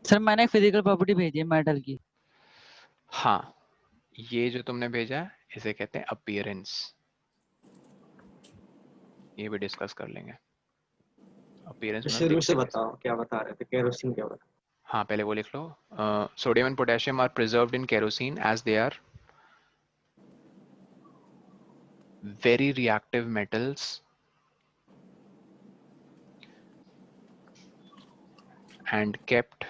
sir मैंने फिजिकल प्रॉपर्टी भेजी है मेटल की। हाँ, ये जो तुमने भेजा है इसे कहते हैं अपीयरेंस। ये भी डिस्कस कर लेंगे। अपीयरेंस मतलब शुरू से दिखते कैसे। बताओ क्या बता रहे थे, केरोसिन क्या बता। हाँ, पहले वो लिख लो। Sodium and potassium are preserved in kerosene as they are very reactive metals and kept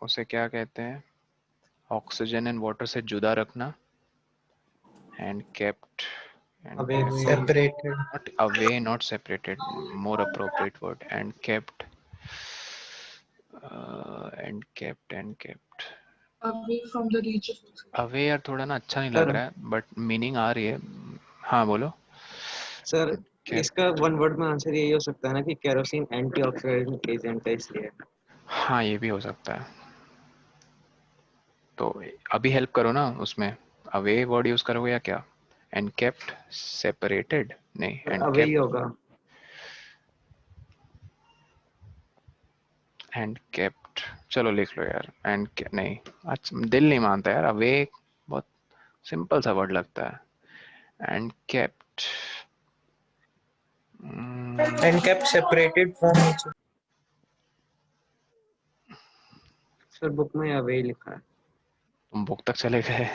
उसे क्या कहते हैं, ऑक्सीजन एंड वाटर से जुदा रखना, and kept अबे separated. not away, not separated, more appropriate word, and kept away from the reach of away यार थोड़ा ना अच्छा नहीं लग सर रहा है, बट मीनिंग आ रही है। हाँ बोलो। सर Kept, इसका वन वर्ड में आंसर यही हो सकता है ना कि केरोसिन एंटीऑक्सीडेंट एजेंट है इसलिए। हाँ ये भी हो सकता है। तो अभी हेल्प करो ना उसमें, अवे वर्ड यूज करोगे या क्या? एंड केप्ट सेपरेटेड, नहीं, एंड अबे ही केप्ट, होगा। एंड केप्ट, चलो लिख लो यार। एंड नहीं, अच्छा दिल नहीं मानता यार, अवे बहुत सिंपल सा वर्ड लगता है। And kept And kept separated from each other. Sir book में अबे ही लिखा है। तुम बुक तक चले गए।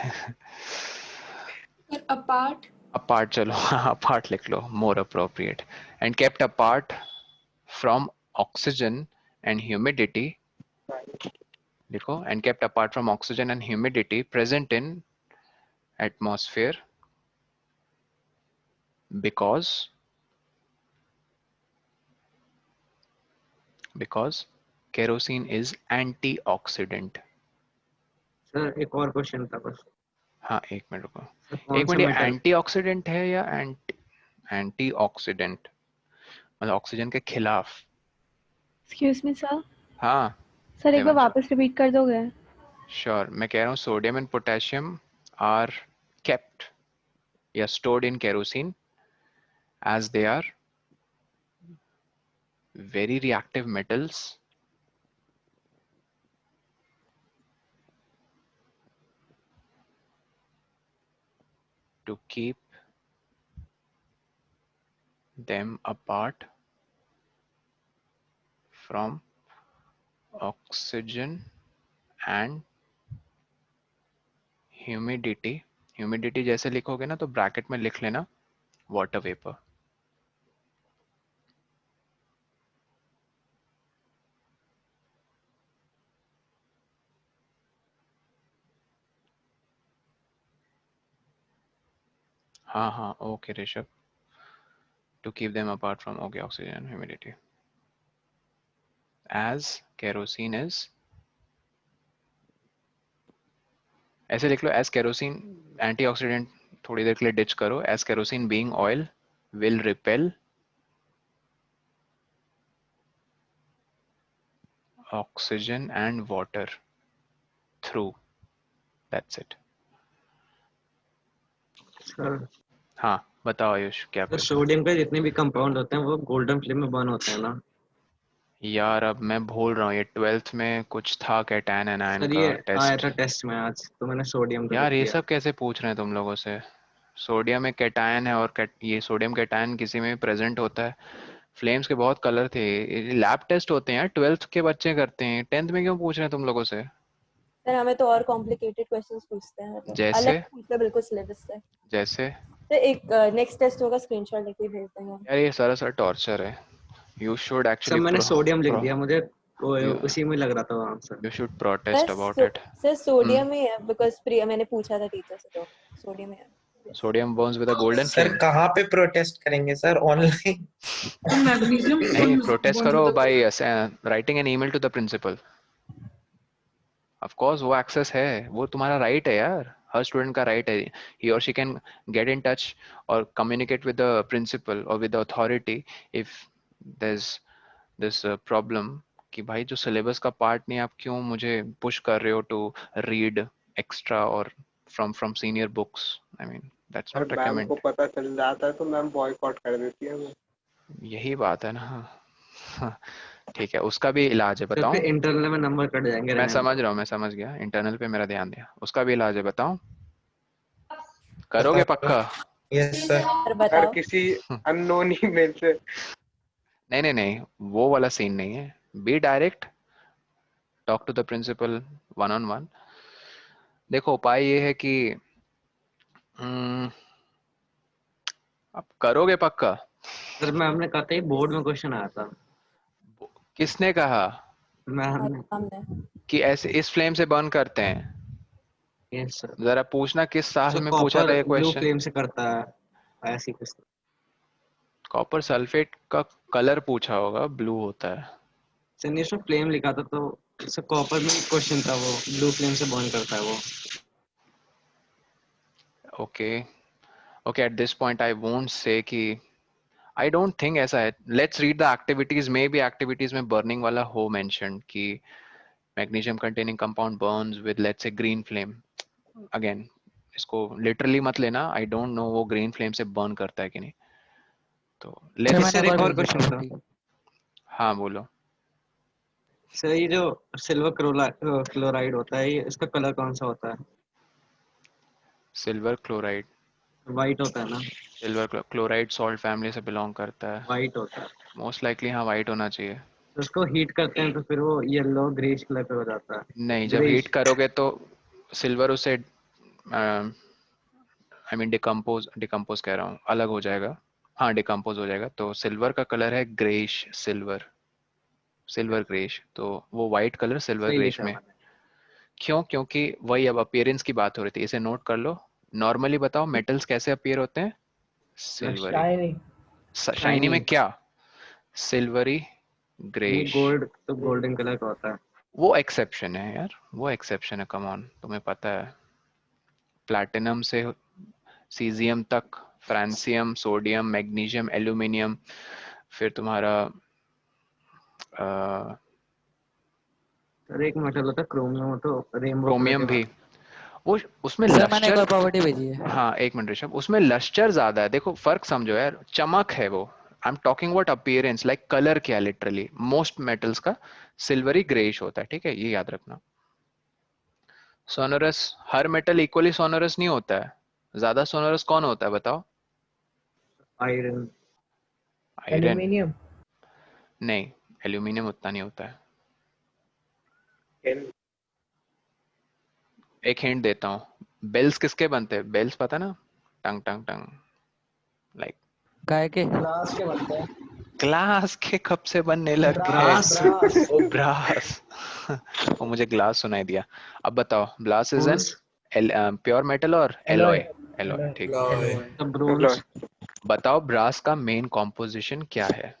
apart अपार्ट, चलो अपार्ट लिख लो, more appropriate. And kept apart from oxygen and humidity, लिखो, and kept apart from oxygen and humidity present in atmosphere because kerosene is antioxidant। Sir एक और क्वेश्चन था बस। हाँ एक मिनट रुको, सर कौन एक सा मिनट, ये मेटल। एंटीऑक्सीडेंट है या एंटीऑक्सीडेंट, मतलब ऑक्सीजन के खिलाफ? Excuse me sir. हाँ सर एक बार देवांशु, वापस रिपीट कर दोगे? श्योर। मैं कह रहा हूँ sodium and potassium are kept या stored in kerosene as they are very reactive metals to keep them apart from oxygen and humidity. Humidity जैसे लिखोगे ना तो ब्रैकेट में लिख लेना वाटर वेपर। हाँ हाँ okay Rishabh, to keep them apart from, okay, oxygen and humidity as kerosene is, ऐसे लिख लो, एज केरोसिन एंटीऑक्सीडेंट, थोड़ी देर के लिए डिच करो, as kerosene being oil will repel oxygen and water through, that's it। सर हाँ बताओ आयुष, क्या सर क्वेश्चन? सोडियम के जितने भी कंपाउंड होते हैं वो गोल्डन फ्लेम में बर्न होते हैं ना। यार अब मैं भूल रहा हूँ, ये 12th में कुछ था कैटायन एनायन सर का ये आया टेस्ट। था टेस्ट में आज, तो मैंने सोडियम का लिख यार ये दिया। सब कैसे पूछ रहे हैं तुम लोगों से? सोडियम एक कैटायन है, और ये सोडियम कैटायन किसी में भी प्रेजेंट होता है। फ्लेम्स के बहुत कलर थे, लैब टेस्ट होते हैं यार, 12th के बच्चे करते हैं, 10th में क्यों पूछ रहे हैं तुम लोगों से? सर हमें तो और कॉम्प्लिकेटेड क्वेश्चंस पूछते हैं, तो अलग जैसे पूछते हैं बिल्कुल सिलेबस से। जैसे तो एक नेक्स्ट टेस्ट होगा, स्क्रीनशॉट लेके भेज देंगे हम। यार ये सारा टॉर्चर है। यू शुड सर एक्चुअली मैंने सोडियम लिख दिया, मुझे वो You- उसी में लग रहा था वो answer. You should protest about it. Sir sodium में है बिकॉज प्रिया मैंने पूछा था टीचर से तो सोडियम में है। Sodium burns with a golden sir flame. कहाँ पे प्रोटेस्ट करेंगे सर? ऑनलाइन? तो मैग्नीशियम नहीं, protest करो by writing an email to the principal. Of course, वो access है, वो तुम्हारा right है यार, हर student का right है. He or she can get in touch or communicate with the principal or with the authority if there's this problem कि भाई जो syllabus का part नहीं, आप क्यों मुझे push कर रहे हो to read extra or from senior books. I mean, that's sir not ma'am recommend. को पता चल जाता है तो मैम बॉयकॉट कर देती है हमें। यही बात है ना। ठीक है, उसका भी इलाज है, तो बताओ। फिर इंटरनल में नंबर कट जाएंगे। मैं समझ रहा हूँ, मैं समझ गया, इंटरनल पे मेरा ध्यान दिया। उसका भी इलाज है, बताओ। करोगे पक्का? Yes sir. सर सर बताओ। किसी अननोन ईमेल से। नहीं नहीं नहीं, वो वाला सीन नहीं है। Be direct, talk to the principal 1-on-1। देखो, उपाय ये है कि अब करोगे पक्का? सर मैम ने कहा था बोर्ड में क्वेश्चन आया था। किसने कहा मैम ने। हमने कि ऐसे इस फ्लेम से बर्न करते हैं? Yes sir. जरा पूछना किस साल सर में पूछा था ये ब्लू क्वेश्चन। फ्लेम से करता है ऐसी कुछ। कॉपर सल्फेट का कलर पूछा होगा, ब्लू होता है। सर ने इसमें फ्लेम लिखा था तो सर कॉपर में क्वेश्चन था, वो ब्लू फ्लेम से बर्न करता है वो। Okay, okay, at this point I won't say कि I don't think ऐसा है। Let's read the activities, maybe activities में burning वाला हो mentioned कि magnesium containing compound burns with let's say green flame. Again, इसको literally मत लेना, I don't know वो green flame से burn करता है कि नहीं। तो let's सर एक और क्वेश्चन था। हाँ बोलो। सर ये जो सिल्वर क्लोराइड होता है, ये इसका कलर कौन सा होता है? सिल्वर क्लोराइड वाइट होता है ना? सिल्वर क्लोराइड सॉल्ट फैमिली से बिलोंग करता है। वाइट होता है। मोस्ट लाइकली हाँ, वाइट होना चाहिए। तो उसको हीट करते हैं तो फिर वो येलो ग्रेश कलर पे हो जाता है। नहीं, जब हीट करोगे तो सिल्वर उसे आई मीन डिकम्पोज कह रहा हूँ, अलग हो जाएगा। हाँ, डिकम्पोज हो जाएगा। तो सिल्वर का कलर है ग्रेश, सिल्वर ग्रेश। तो वो वाइट कलर सिल्वर ग्रेश में क्यों? क्योंकि वही, अब अपीयरेंस की बात हो रही थी, इसे नोट कर लो। नॉर्मली बताओ मेटल्स कैसे अपीयर होते हैं? सिल्वरी। शाइनी में क्या? Silvery greyish. गोल्ड तो गोल्डन कलर का होता है। वो एक्सेप्शन है यार, वो एक्सेप्शन है, कम ऑन, तुम्हें पता है। प्लैटिनम से सीजियम तक, फ्रांसियम, सोडियम, मैग्नीशियम, एल्यूमिनियम, फिर तुम्हारा सर एक मेटल होता है क्रोमियम, तो रेनबो क्रोमियम भी। वो उसमें सर मैंने एक और लश्चर, प्रॉपर्टी भेजी है। हाँ एक मिनट ऋषभ, उसमें लश्चर ज्यादा है। देखो फर्क समझो यार, चमक है वो। I am talking about appearance, like colour क्या, लिटरली मोस्ट मेटल्स का सिल्वरी ग्रेइश होता है, ठीक है, ये याद रखना। सोनरस, हर मेटल इक्वली सोनरस नहीं होता है। ज्यादा सोनरस कौन होता है बताओ? आयरन। आयरन नहीं, एल्यूमिनियम उतना नहीं होता है। एक हिंट देता हूँ, बेल्स किसके बनते हैं? बेल्स पता ना, टंग टंग टंग, लाइक काय के ग्लास के बनते हैं। ग्लास के कप से बनने लग गए। Brass brass oh brass. वो मुझे ग्लास सुनाई दिया। अब बताओ, brass is an pure metal और एलॉय? एलॉय, ठीक। ब्रोंज। बताओ ब्रास का मेन कॉम्पोजिशन क्या है?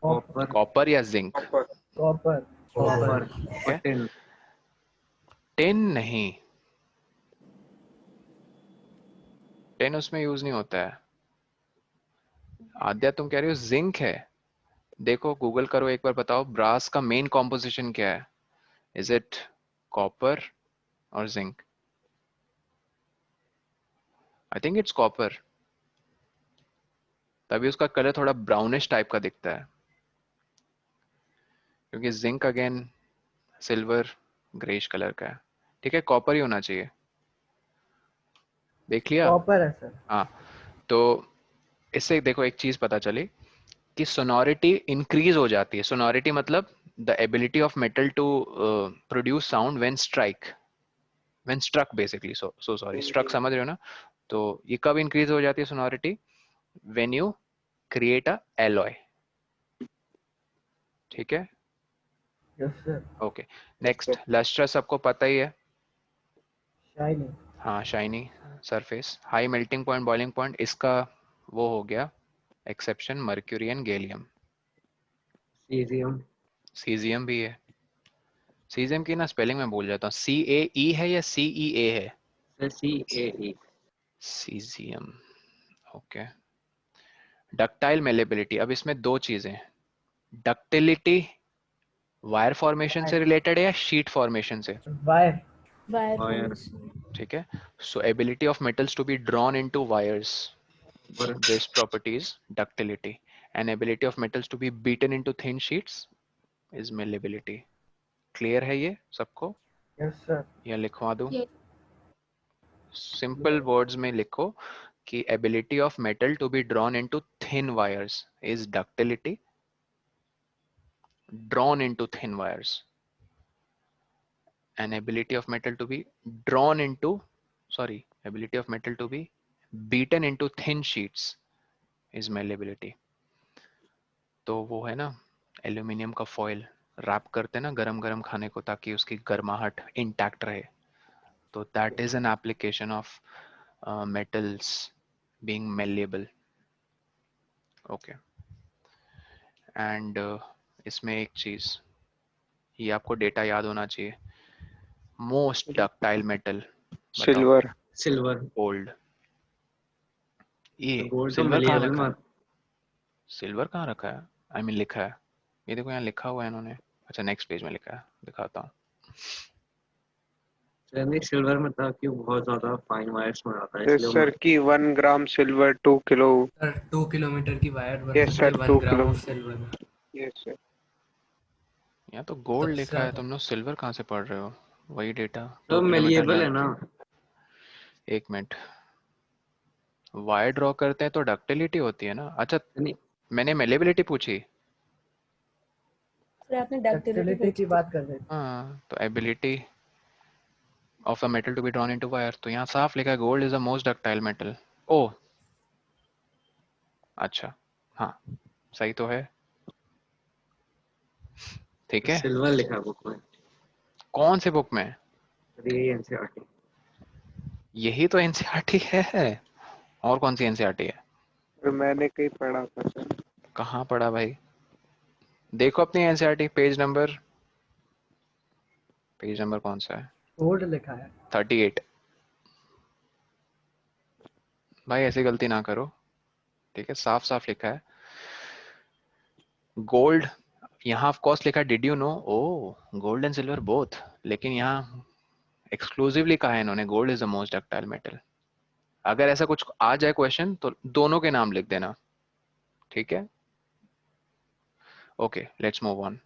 कॉपर या जिंक? कॉपर टिन नहीं, टिन उसमें यूज नहीं होता है। आद्या तुम कह रही हो जिंक है। देखो गूगल करो एक बार, बताओ ब्रास का मेन कॉम्पोजिशन क्या है? इज इट कॉपर और zinc? I think it's copper, तभी उसका कलर थोड़ा ब्राउनिश टाइप का दिखता है। क्योंकि zinc again silver greyish colour का है। ठीक है, कॉपर ही होना चाहिए। देख लिया? कॉपर है सर। हाँ, तो इससे देखो एक चीज पता चली कि सोनोरिटी इंक्रीज हो जाती है। सोनोरिटी मतलब the ability of metal to produce sound when struck basically. So sorry, struck समझ रहे हो ना? तो ये कब इंक्रीज हो जाती है sonority? When you create a alloy. ठीक है, yes sir. Okay next lustrous सबको पता ही है। शाइनी। हाँ shiny surface, high melting point, boiling point, इसका वो हो गया exception mercury and gallium. Caesium. Caesium भी है। सीजियम की ना स्पेलिंग में भूल जाता हूँ, CAE है या CEA है? CAE। Caesium. Okay ductile malleability, अब इसमें दो चीजें, डक्टिलिटी वायर फॉर्मेशन से रिलेटेड है या शीट फॉर्मेशन से? वायर। Wire Wire. फॉर्मेशन। ठीक है, so ability of metals to be drawn into wires, this property is ductility, and ability of metals to be beaten into thin sheets is malleability. Clear है ये सबको? Yes sir. या लिखवा दूं? Yes. Simple words में लिखो कि ability of metal to be drawn into thin wires is ductility. Drawn into thin wires. And ability of metal to be drawn into, sorry, ability of metal to be beaten into thin sheets is malleability. तो वो है ना aluminium का foil rap करते हैं ना गरम गरम खाने को ताकि उसकी गर्माहट इंटैक्ट रहे, तो that is an application of metals being malleable. Okay and इसमें एक चीज ये आपको डेटा याद होना चाहिए, most ductile metal silver. Silver. Gold. ये गोल्ड तो सिल्वर कहाँ malleable रखा है? मत। सिल्वर कहाँ रखा है? आई मीन लिखा है, ये देखो यहाँ लिखा हुआ है इन्होंने। अच्छा नेक्स्ट पेज में लिखा है, दिखाता हूँ। सिल्वर में था कि वो बहुत ज्यादा फाइन वायर्स में आता है, यस इसलिए सर की 1 ग्राम सिल्वर 2 किलो। सर 2 किलोमीटर की वायर बन यस सकती है sir 1 2 gram kilo. Of silver. Yes sir. यहाँ तो गोल्ड सबसे लिखा है, ज्यादा। तुम लोग सिल्वर कहाँ से पढ़ रहे हो? वही डेटा तो 2 किलोमीटर malleable है ना। एक मिनट, वायर ड्रॉ करते हैं तो डक्टिलिटी होती है ना। अच्छा नहीं, मैंने मेलेबिलिटी पूछी। सर आपने डक्टिलिटी डक्टिलिटी की पूछी थी। बात कर रहे थे। हाँ तो ability of a metal to be drawn into wire, तो यहाँ साफ लिखा है gold is the most ductile metal. ओ अच्छा हाँ सही तो है, ठीक है। सिल्वर लिखा बुक में। कौन से बुक में? यही एनसीईआरटी। यही तो एनसीईआरटी है, और कौन सी एनसीईआरटी है? मैंने कहीं पढ़ा था सर। कहाँ पढ़ा भाई? देखो अपनी एनसीईआरटी पेज नंबर कौन सा है? गोल्ड लिखा है। 38। भाई ऐसी गलती ना करो, ठीक है, साफ साफ लिखा है गोल्ड। यहाँ ऑफ कोर्स लिखा है did you know, oh gold and silver both, लेकिन यहाँ एक्सक्लूसिवली कहा है इन्होंने gold is the most ductile metal. अगर ऐसा कुछ आ जाए क्वेश्चन तो दोनों के नाम लिख देना, ठीक है। Okay let's move on,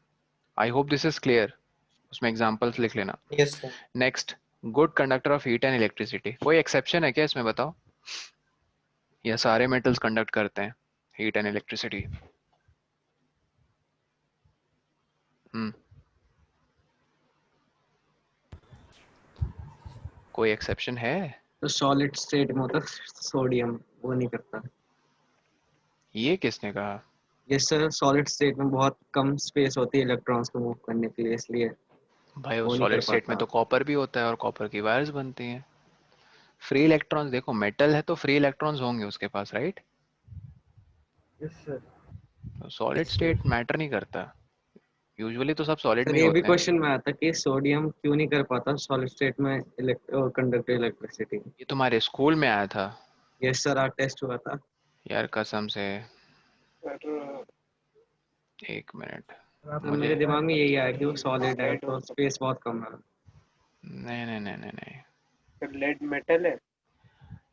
I hope this is clear. उसमें एग्जांपल्स लिख लेना। Yes sir. Next, good conductor of heat and electricity, कोई एक्सेप्शन है क्या इसमें बताओ? या सारे मेटल्स कंडक्ट करते हैं हीट एंड इलेक्ट्रिसिटी? कोई एक्सेप्शन है? तो सॉलिड स्टेट में होता सोडियम, वो नहीं करता। ये किसने कहा? ये सर सॉलिड स्टेट में बहुत कम स्पेस होती है इलेक्ट्रॉन्स को मूव करने के लिए, इसलिए भाई वो वो नहीं कर सॉलिड स्टेट में पाता। तो कॉपर भी होता है और कॉपर की वायर्स बनती हैं। फ्री इलेक्ट्रॉन्स, देखो मेटल है तो फ्री इलेक्ट्रॉन्स होंगे उसके पास, राइट? Yes sir. तो सॉलिड स्टेट मैटर नहीं करता, यूजुअली तो सब सॉलिड सर में ही ये भी होते हैं। क्वेश्चन में आता कि सोडियम क्यों नहीं कर पाता सॉलिड स्टेट में कंडक्ट इलेक्ट्रिसिटी। ये तुम्हारे स्कूल में आया था? यस सर, आज टेस्ट हुआ था। यार कसम से, सर एक मिनट, तो मुझे मेरे दिमाग में यही आया कि वो सॉलिड है तो स्पेस बहुत कम है। नहीं नहीं नहीं नहीं नहीं, सर लेड मेटल है।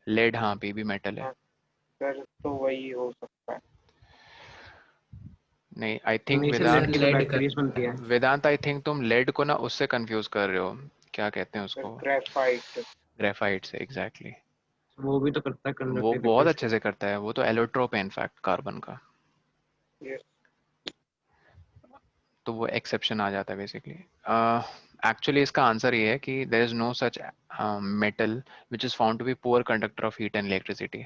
लेड हाँ पीबी मेटल है। सर तो वही हो सकता है। नहीं आई थिंक हमेशा वेदांत, लेड की lead बैटरीज बनती है। वेदांत आई थिंक तुम लेड को ना उससे कंफ्यूज कर रहे हो, क्या कहते हैं सर उसको, ग्रेफाइट। ग्रेफाइट से। एग्जैक्टली वो भी तो करता है वो कंडक्ट बहुत अच्छे इलेक्ट्रिसिटी। से करता है, वो तो एलोट्रोप है इनफैक्ट कार्बन का, यस। तो वो एक्सेप्शन आ जाता है बेसिकली। एक्चुअली इसका आंसर ये है कि there is no such metal which is found to be poor conductor of heat and electricity.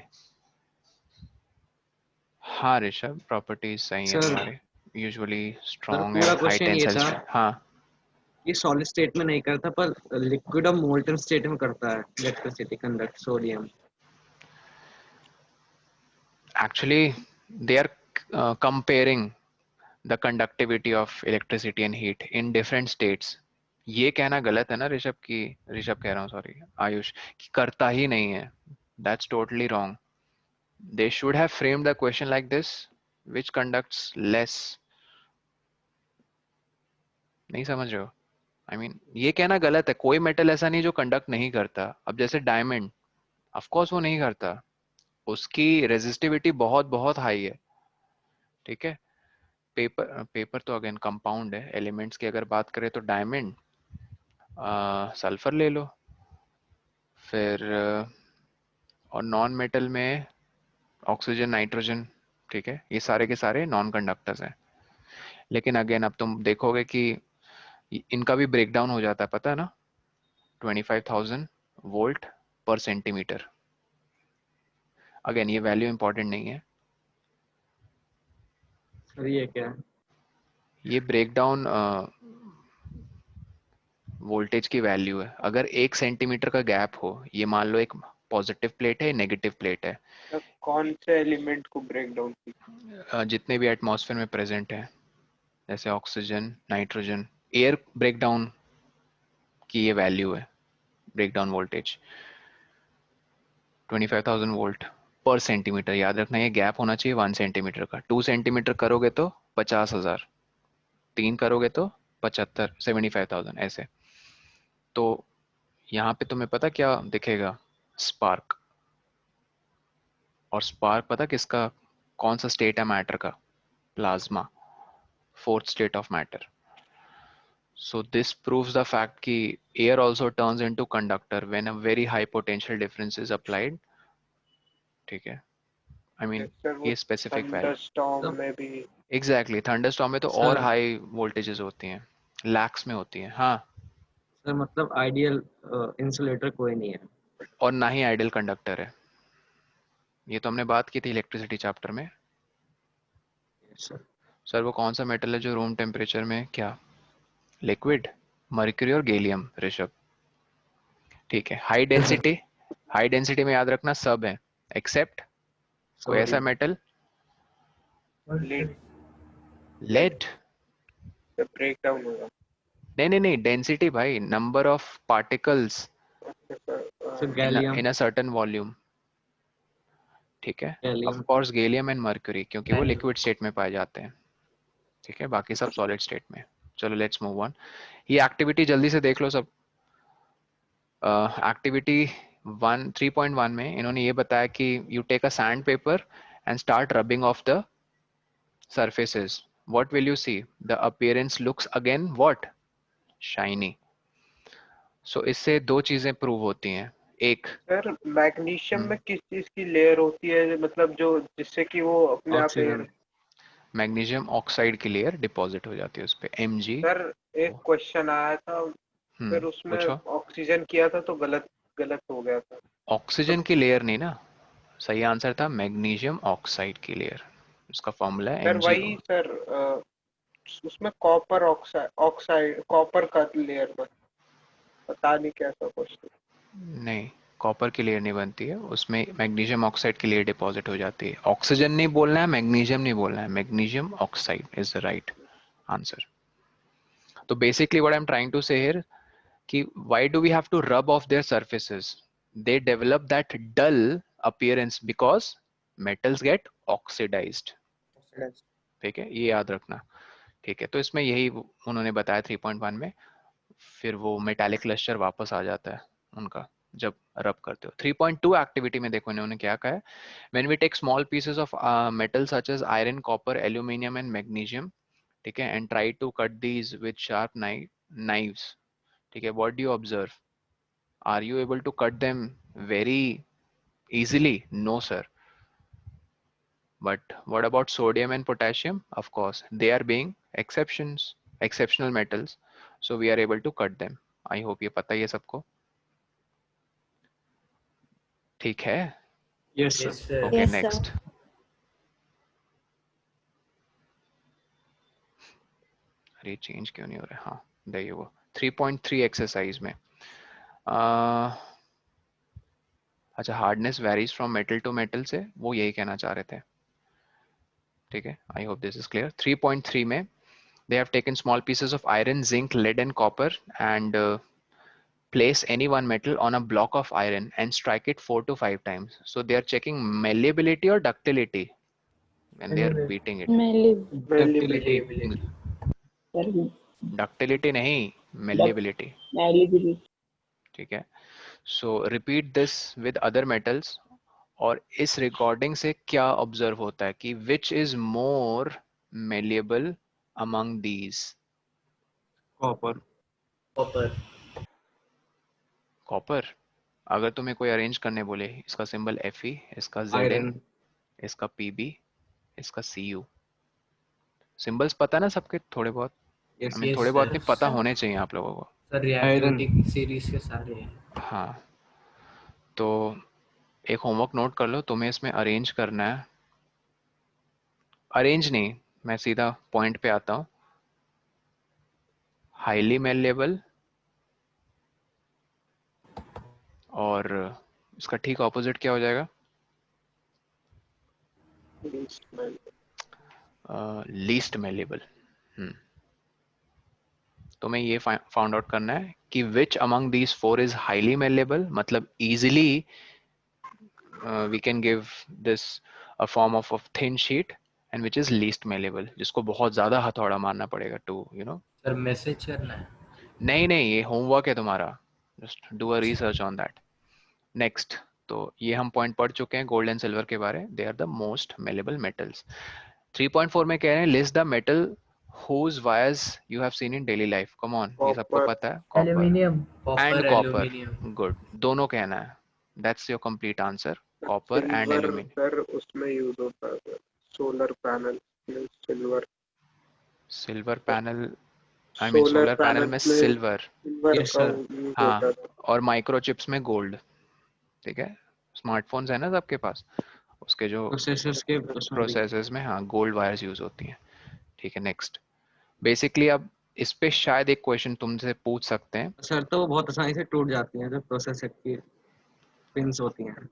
हाँ ऋषभ, प्रॉपर्टीज सही है सर तुम्हारे, यूजुअली सर स्ट्रॉन्ग पूरा एंड हाई क्वेश्चन ये टेंसाइल था स्ट्रेंथ। हाँ ये सॉलिड स्टेट में नहीं करता पर लिक्विड और मोल्टन स्टेट में करता है electricity conduct sodium. Actually, they are comparing the conductivity of electricity and heat in different states. ये कहना गलत है ना ऋषभ की, ऋषभ कह रहा हूँ सॉरी आयुष, कि करता ही नहीं है. That's totally wrong. They should have framed the question like this, which conducts less. नहीं समझ रहे हो? I mean, ये कहना गलत है. कोई मेटल ऐसा नहीं जो कंडक्ट नहीं करता. अब जैसे डायमंड, ऑफ कोर्स वो नहीं करता, उसकी रेजिस्टिविटी बहुत बहुत हाई है. ठीक है. पेपर तो अगेन कंपाउंड है. एलिमेंट्स की अगर बात करें तो डायमंड, सल्फर ले लो, फिर और नॉन मेटल में ऑक्सीजन, नाइट्रोजन. ठीक है, ये सारे के सारे नॉन कंडक्टर्स हैं. लेकिन अगेन अब तुम देखोगे कि इनका भी ब्रेक डाउन हो जाता है, पता है ना, 25,000 वोल्ट पर सेंटीमीटर. अगेन ये वैल्यू इंपॉर्टेंट नहीं है. सर ये क्या है? ये ब्रेक डाउन वोल्टेज की वैल्यू है. अगर 1 सेंटीमीटर का गैप हो, ये मान लो एक पॉजिटिव प्लेट है, नेगेटिव प्लेट है, तो कौन से एलिमेंट को ब्रेक डाउन की? जितने भी एटमॉस्फेयर में प्रेजेंट है, जैसे oxygen, nitrogen, air brake down की ये वैल्यू है. ब्रेक डाउन वोल्टेज 25,000 वोल्ट पर सेंटीमीटर. याद रखना ये गैप होना चाहिए 1 सेंटीमीटर का. 2 सेंटीमीटर करोगे तो 50,000, 3 करोगे तो 75,000 ऐसे. तो यहाँ पे तुम्हें पता क्या दिखेगा? स्पार्क. और स्पार्क पता किसका, कौन सा स्टेट है मैटर का? Plasma, 4th state of matter. So this proves the fact कि air also turns into conductor when a very high potential difference is applied. ठीक है. I mean सर वो ये specific value. थंडरस्टॉर्म में भी Exactly, thunderstorm में तो sir- और high voltages होती हैं, lakhs में होती हैं. हाँ, सर मतलब आइडियल इंसुलेटर कोई नहीं है। और ना ही आइडियल कंडक्टर है. ये तो हमने बात की थी इलेक्ट्रिसिटी चैप्टर में. सर सर वो कौन सा मेटल है जो रूम टेम्परेचर में क्या, लिक्विड? मर्क्यूरी और गैलियम ऋषभ. ठीक है. हाई डेंसिटी में याद रखना सब है एक्सेप्ट कोई ऐसा metal, lead lead. Break down होगा। नहीं, डेंसिटी भाई, number of particles sir gallium in a certain volume. ठीक है. Gallium of course gallium and mercury, क्योंकि वो लिक्विड स्टेट में पाए जाते हैं. ठीक है, बाकी सब सॉलिड स्टेट में. चलो लेट्स मूव ऑन. ये एक्टिविटी जल्दी से देख लो सब. एक्टिविटी 3.1 में इन्होंने ये बताया कि you take a sand paper and start rubbing off the surfaces. What will you see? The appearance looks again what? Shiny. So इससे दो चीजें प्रूव होती हैं. एक, सर मैग्नीशियम में किस चीज की लेयर होती है, मतलब जो जिससे कि वो अपने आप ऑक्सीजन। मैग्नीशियम ऑक्साइड की लेयर डिपॉजिट हो जाती है उस पे, Mg. सर एक क्वेश्चन आया था, फिर उसमें पूछो. ऑक्सीजन किया था तो गलत हो गया था। ऑक्सीजन की लेयर नहीं ना, सही आंसर था मैग्नीशियम ऑक्साइड की लेयर. उसका फॉर्मूला है सर वही Mg. सर उसमें कॉपर ऑक्साइड कॉपर का लेयर बस, पता नहीं कैसा क्वेश्चन। नहीं, कॉपर की लेयर नहीं बनती है उसमें, मैग्नीशियम ऑक्साइड की लेयर डिपॉजिट हो जाती है. ऑक्सीजन नहीं बोलना है, मैग्नीशियम नहीं बोलना है, magnesium oxide is the right answer. तो basically what I am trying to say here कि why do we have to rub off their surfaces? They develop that dull appearance because metals get oxidized. ठीक है, ये याद रखना. ठीक है, तो इसमें यही उन्होंने बताया 3.1 में. फिर वो मेटालिक लस्टर वापस आ जाता है उनका जब रब करते हो. 3.2 एक्टिविटी में देखो इन्होंने क्या कहा है. when we take small pieces of metal such as iron, copper, aluminum and magnesium, ठीक है, and try to cut these with sharp knives. ठीक है, what do you observe? Are you able to cut them very easily? No sir. But what about sodium and potassium? Of course, they are being exceptional metals, so we are able to cut them. I hope ये पता ही है सबको. ठीक है. Yes Yes, sir. sir. Okay, Yes, sir. next. अरे change क्यों नहीं हो रहा है? हाँ, there you go. 3.3 एक्सरसाइज में अच्छा, hardness varies from metal to metal से वो यही कहना चाह रहे थे, ठीक है। I hope this is clear. 3.3 में they have taken small pieces of iron, zinc, lead and copper and place any one metal on a block of iron and strike it 4 to 5 times. So they are checking malleability or ductility when they are beating it. Ductility. Ductility नहीं, malleability, ठीक है। So repeat this with other metals और इस recording से क्या observe होता है कि which is more malleable among these? Copper. Copper. अगर तुम्हें कोई अरेंज करने बोले, इसका सिंबल Fe, इसका Zn, Iron. इसका Pb, इसका Cu, सिंबल्स पता है ना सबके थोड़े बहुत? Yes. I mean, थोड़े बहुत नहीं, पता होने चाहिए आप लोगों को। सर रिएक्टिविटी की सीरीज के सारे हैं। हाँ, तो एक होमवर्क नोट कर लो, तुम्हें इसमें अरेंज करना है। अरेंज नहीं, मैं सीधा पॉइंट पे आता हूँ। हाईली मेलेबल और इसका ठीक ऑपोजिट क्या हो जाएगा? Least malleable. तुम्हें ये फाउंड आउट करना है कि which among these four is highly malleable, मतलब easily we can give this a form of thin sheet, and which is least malleable, जिसको बहुत ज्यादा हथौड़ा मारना पड़ेगा to you know. Sir message करना है? नहीं, ये होमवर्क है तुम्हारा, just do a research on that. Next, तो ये हम पॉइंट पढ़ चुके हैं गोल्ड एंड सिल्वर के बारे, they are the most malleable metals. 3.4 में कह रहे हैं list the metal whose wires you have seen in daily life. Come on, ये सबको पता है। Copper aluminium. And copper, good, दोनों कहना है। That's your complete answer. Copper and aluminum. Sir उसमें यूज होता है सोलर पैनल में silver. Silver panel, I mean solar panel में सिल्वर, Yes, sir. हाँ, और माइक्रोचिप्स में गोल्ड, ठीक है। स्मार्टफोन्स है ना सबके पास, उसके जो Processors के उसमें भी। प्रोसेसर्स में हाँ गोल्ड वायर्स यूज होती हैं, ठीक है। नेक्स्ट, बेसिकली अब इस पे शायद एक क्वेश्चन तुमसे पूछ सकते हैं। सर तो बहुत आसानी से टूट जाती हैं जो प्रोसेसर की पिंस होती हैं।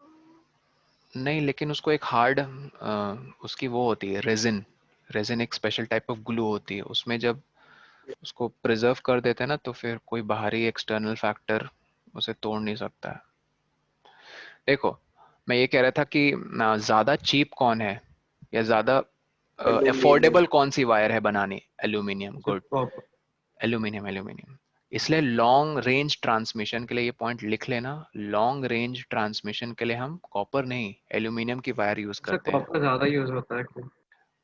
नहीं, लेकिन उसको एक हार्ड उसकी वो होती है रेजिन, रेजिन एक स्पेशल टाइप ऑफ ग्लू होती है, उसमें जब उसको प्रिजर्व कर देते हैं ना, तो फिर कोई बाहरी एक्सटर्नल फैक्टर उसे तोड़ नहीं सकता है। देखो, मैं ये कह रहा था कि ज्यादा चीप कौन है या ज्यादा अफोर्डेबल कौन सी वायर है बनानी? Aluminium, good, aluminium. इसलिए लॉन्ग रेंज ट्रांसमिशन के लिए ये पॉइंट लिख लेना, लॉन्ग रेंज ट्रांसमिशन के लिए हम कॉपर नहीं एल्यूमिनियम की वायर यूज करते हैं। कॉपर ज्यादा यूज होता है।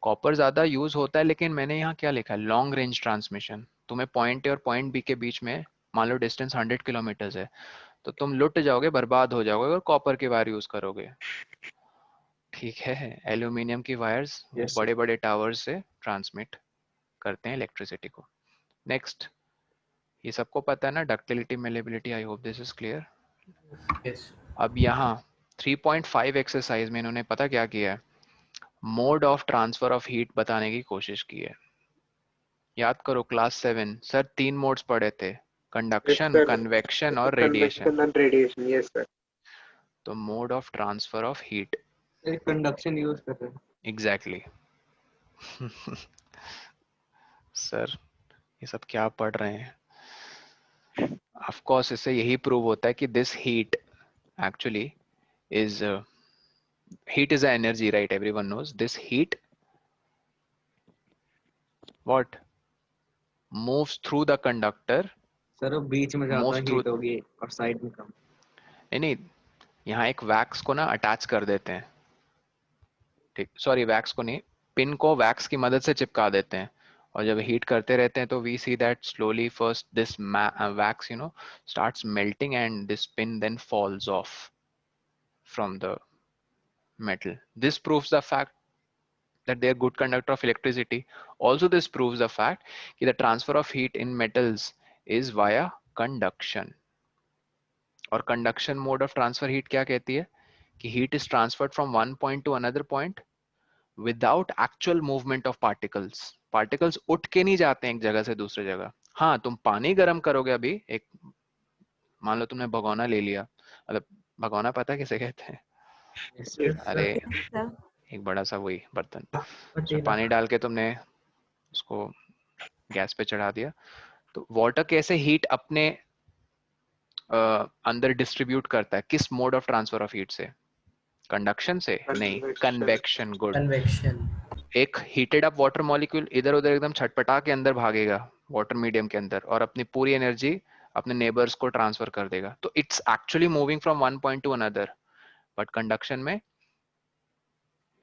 कॉपर ज्यादा यूज होता है, लेकिन मैंने यहाँ क्या लिखा है? Long range transmission. तुम्हें पॉइंट ए और पॉइंट बी के बीच में मान लो डिस्टेंस 100 किलोमीटर है, तो तुम लुट जाओगे, बर्बाद हो जाओगे अगर कॉपर की वायर यूज करोगे, ठीक है। एल्यूमिनियम की वायर्स Yes, बड़े बड़े टावर्स से ट्रांसमिट करते हैं इलेक्ट्रिसिटी को। नेक्स्ट, ये सबको पता है ना, ductility, malleability, I hope this is clear. Yes. अब यहाँ 3.5 एक्सरसाइज में इन्होंने पता क्या किया है? Mode of transfer of heat बताने की कोशिश की है। याद करो क्लास 7 सर 3 मोड्स पढ़े थे, कंडक्शन, कन्वेक्शन और रेडिएशन। Yes sir. तो mode of transfer of heat, conduction use करते हैं। एग्जैक्टली। सर ये सब क्या पढ़ रहे हैं? ऑफ कोर्स इससे यही प्रूव होता है कि this heat actually is heat is an energy, right? Everyone knows this heat what moves through the conductor, sir वो बीच में ज्यादा moves through, हीट होगी और साइड में कम। नहीं, यहाँ एक वैक्स को ना अटैच कर देते हैं, ठीक, सॉरी वैक्स को नहीं, पिन को वैक्स की मदद से चिपका देते हैं, और जब हीट करते रहते हैं तो we see that slowly first this wax you know starts melting and this pin then falls off from the metal. This proves the fact that they are good conductor of electricity. Also this proves the fact that the transfer of heat in metals is via conduction. और conduction mode of transfer heat क्या कहती है? कि heat is transferred from one point to another point without actual movement of particles. Particles उठ के नहीं जाते हैं एक जगह से दूसरे जगह, हाँ, तुम पानी गर्म करोगे अभी, एक मान लो तुमने भगोना ले लिया, मतलब भगोना पता है किसे कहते हैं? Yes, sir. अरे Sir. एक बड़ा सा वही बर्तन, उसमें पतीला। पानी डाल के तुमने उसको गैस पे चढ़ा दिया, तो वाटर कैसे हीट अपने अंदर डिस्ट्रीब्यूट करता है, किस mode of transfer of heat से? कंडक्शन से? नहीं, कन्वेक्शन। गुड। कन्वेक्शन। एक हीटेड अप वाटर मॉलिक्यूल इधर उधर एकदम छटपटा के अंदर भागेगा वाटर मीडियम के अंदर, और अपनी पूरी एनर्जी अपने नेबर्स को ट्रांसफर कर देगा, तो it's actually moving from one point two another. But conduction में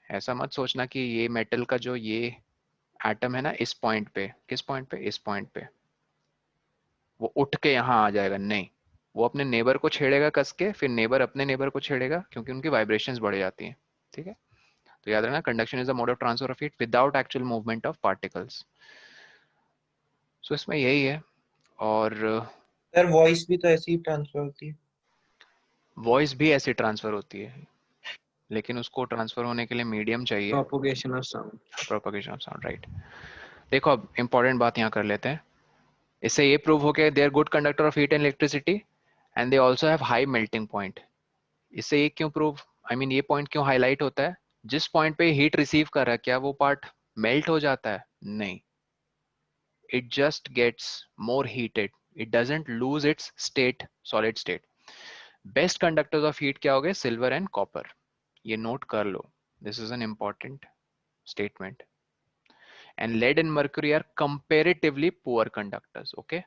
ऐसा मत सोचना कि ये मेटल का जो ये एटम है ना, इस पॉइंट पे, किस पॉइंट पे, इस पॉइंट पे वो उठ के यहाँ आ जाएगा, नहीं, वो अपने नेबर को छेड़ेगा कस के, फिर नेबर अपने नेबर को छेड़ेगा, क्योंकि उनकी वाइब्रेशंस बढ़ जाती हैं। ठीक है, तो याद रखना, conduction is the mode of transfer of heat without actual movement of particles. So इसमें यही है। और सर वॉइस भी तो ऐसी ही ट्रांसफर होती है। वॉइस भी ऐसी ट्रांसफर होती है, लेकिन उसको ट्रांसफर होने के लिए मीडियम चाहिए, propagation of sound. Propagation of sound, right. देखो अब इंपॉर्टेंट बात यहाँ कर लेते हैं। इससे ये प्रूव हो गया they are good conductor of heat and electricity and they also have high melting point. इससे ये क्यों प्रूव, आई मीन ये पॉइंट क्यों हाईलाइट होता है? जिस पॉइंट पे हीट रिसीव कर रहा है, क्या वो पार्ट मेल्ट हो जाता है? नहीं, it just gets more heated, it doesn't lose its state, solid state. Best conductors of heat क्या हो गए? सिल्वर एंड कॉपर, ये नोट कर लो, this is an important statement. And lead and mercury are comparatively poor conductors. Okay,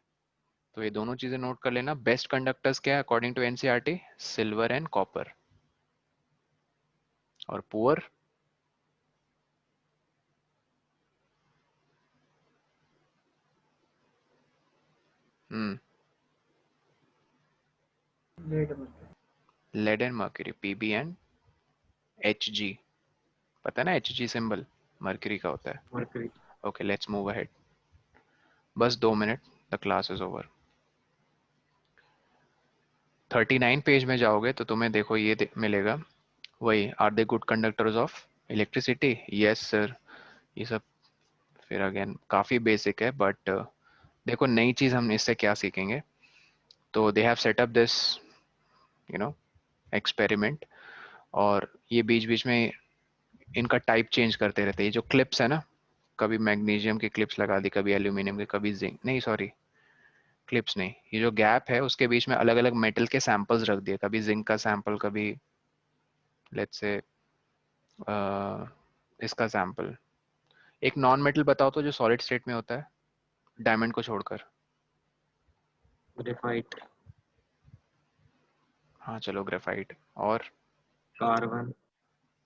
तो ये दोनों चीजें नोट कर लेना। बेस्ट कंडक्टर्स क्या है according to NCERT? Silver and copper. और पुअर? Lead and mercury, PB and HG. पता है ना एचजी सिंबल मर्क्यूरी का होता है। Mercury. Okay, let's move ahead. बस 2 मिनट, the class is over. 39 page में जाओगे तो तुम्हें देखो ये मिलेगा, वही are they good conductors of electricity? Yes sir. ये सब फिर अगेन काफ़ी बेसिक है, बट देखो नई चीज़ हम इससे क्या सीखेंगे। तो they have set up this experiment, और ये बीच बीच में इनका टाइप चेंज करते रहते हैं। ये जो क्लिप्स है ना, कभी मैग्नीशियम की क्लिप्स लगा दी, कभी एल्यूमिनियम की, कभी जिंक, नहीं सॉरी क्लिप्स नहीं, ये जो गैप है उसके बीच में अलग अलग मेटल के सैंपल्स रख दिए, कभी जिंक का सैंपल, कभी लेट्स से इसका सैंपल। एक नॉन मेटल बताओ तो जो सॉलिड स्टेट में होता है डायमंड को छोड़कर। ग्रेफाइट। हाँ चलो ग्रेफाइट। और कार्बन।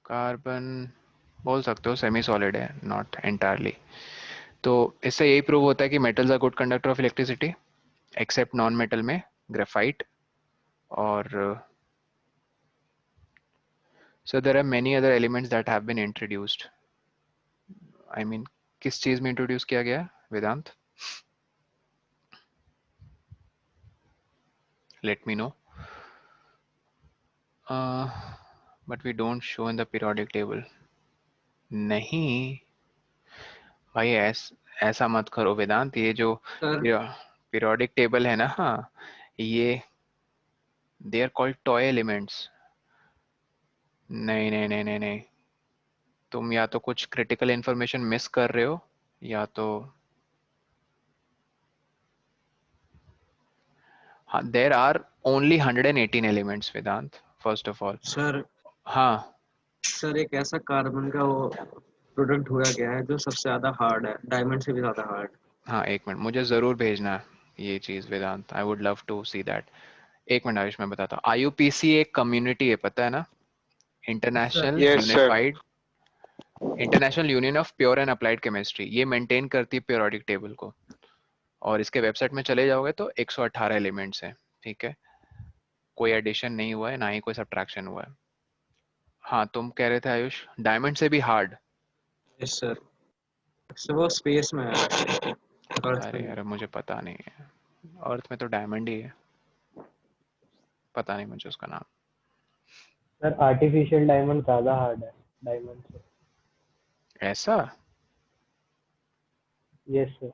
कार्बन बोल सकते हो, सेमी सॉलिड है, नॉट एंटायरली। तो इससे यही प्रूव होता है कि metals are good conductor of electricity except non metal में ग्रेफाइट। और so there are many other elements that have been introduced. I mean, किस चीज में इंट्रोड्यूस किया गया वेदांत? Let me know. But we don't show in the periodic table. नहीं भाई, ऐसा मत करो वेदांत। ये जो सर पीरियोडिक टेबल है ना, हाँ, ये they are called toy elements. नहीं नहीं नहीं नहीं नहीं, तुम या तो कुछ क्रिटिकल इंफॉर्मेशन मिस कर रहे हो, या तो हाँ, there are only 118 elements Vedant, first of all. Sir हाँ सर एक ऐसा कार्बन का वो प्रोडक्ट हुआ गया है जो सबसे ज्यादा हार्ड है, डायमंड से भी ज्यादा हार्ड। हाँ, एक मिनट, मुझे जरूर भेजना है ये चीज Vedant, I would love to see that. एक मिनट आयुष, मैं बताता हूँ। IUPC एक कम्युनिटी है, पता है ना? International Yes, sir. Unified, international union of pure and applied chemistry, ये मेंटेन करती है पीरियोडिक टेबल को। और इसके वेबसाइट में चले जाओगे तो 118 एलिमेंट्स हैं। ठीक है, कोई एडिशन नहीं हुआ है, ना ही कोई सब्ट्रैक्शन हुआ है। हाँ, तुम कह रहे थे आयुष डायमंड से भी हार्ड? यस सर, सर वो स्पेस में है अर्थ अरे में। यार मुझे पता नहीं है, अर्थ में तो डायमंड ही है, पता नहीं मुझे उसका नाम। सर आर्टिफिशियल डायमंड ज्यादा हार्ड है डायमंड से। ऐसा? Yes sir.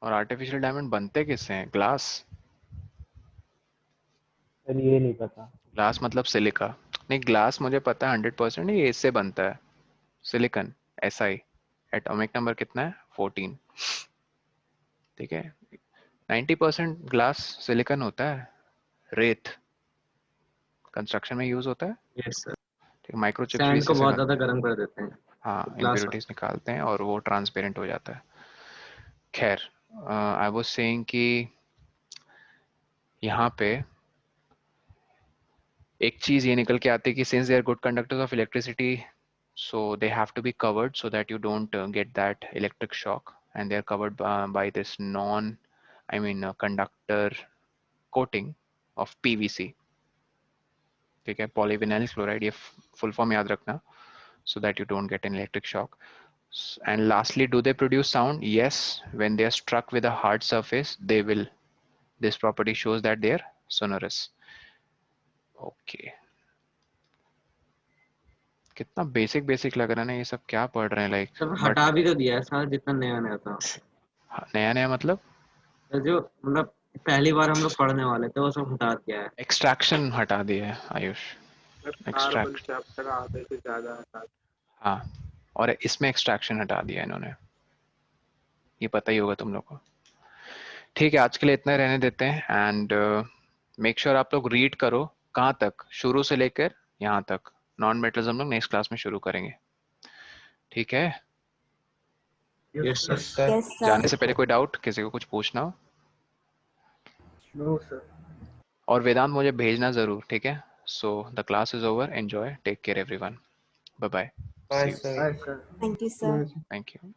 और आर्टिफिशियल डायमंड बनते किससे हैं? ग्लास। सर ये नहीं पता। ग्लास मतलब सिलिका। नहीं, ग्लास मुझे पता है 100%, ये इससे बनता है, सिलिकॉन, SI। एटॉमिक नंबर कितना है? 14। ठीक है, 90% ग्लास सिलिकॉन होता है। रेत कंस्ट्रक्शन में यूज होता है। यस सर, ठीक है, माइक्रोचिप्स भी सैंड को इसी से बहुत बनते ज्यादा हैं। गर्म कर देते हैं हाँ, ग्लास। इम्प्योरिटीज निकालते हैं और वो ट्रांसपेरेंट हो जाता है। खैर, आई वाज सेइंग कि यहाँ पे एक चीज ये निकल के आती है कि since they are good conductors of electricity, so they have to be covered so that you don't get that electric shock, and they are covered by this conductor coating of PVC. ठीक है, polyvinyl chloride, ये full form याद रखना, so that you don't get an electric shock. And lastly, do they produce sound? Yes, when they are struck with a hard surface, they will. This property shows that they are sonorous. Okay. कितना basic basic लग रहा है ना ये सब, क्या पढ़ रहे हैं लाइक। सब हटा भी तो दिया है सारा जितना नया नया था। नया नया मतलब तो जो मतलब पहली बार हम लोग पढ़ने वाले थे वो सब हटा दिया है। एक्सट्रैक्शन हटा दिया है आयुष। कार्बन चैप्टर आधे से ज्यादा हटा। हाँ, और इसमें एक्सट्रैक्शन हटा दिया इन्होंने, ये पता ही होगा तुम लोग को। ठीक है, आज के लिए इतना रहने देते हैं। एंड मेक श्योर आप लोग रीड करो। कहाँ तक? शुरू से लेकर यहाँ तक। नॉन मेटल्स हम लोग नेक्स्ट क्लास में शुरू करेंगे, ठीक है? Yes yes sir. सर। जाने से पहले कोई डाउट, किसी को कुछ पूछना हो? No sir. और वेदांत मुझे भेजना जरूर, ठीक है? So the class is over, enjoy, take care everyone, bye bye, bye see you, sir. Bye sir. Thank you sir. Thank you.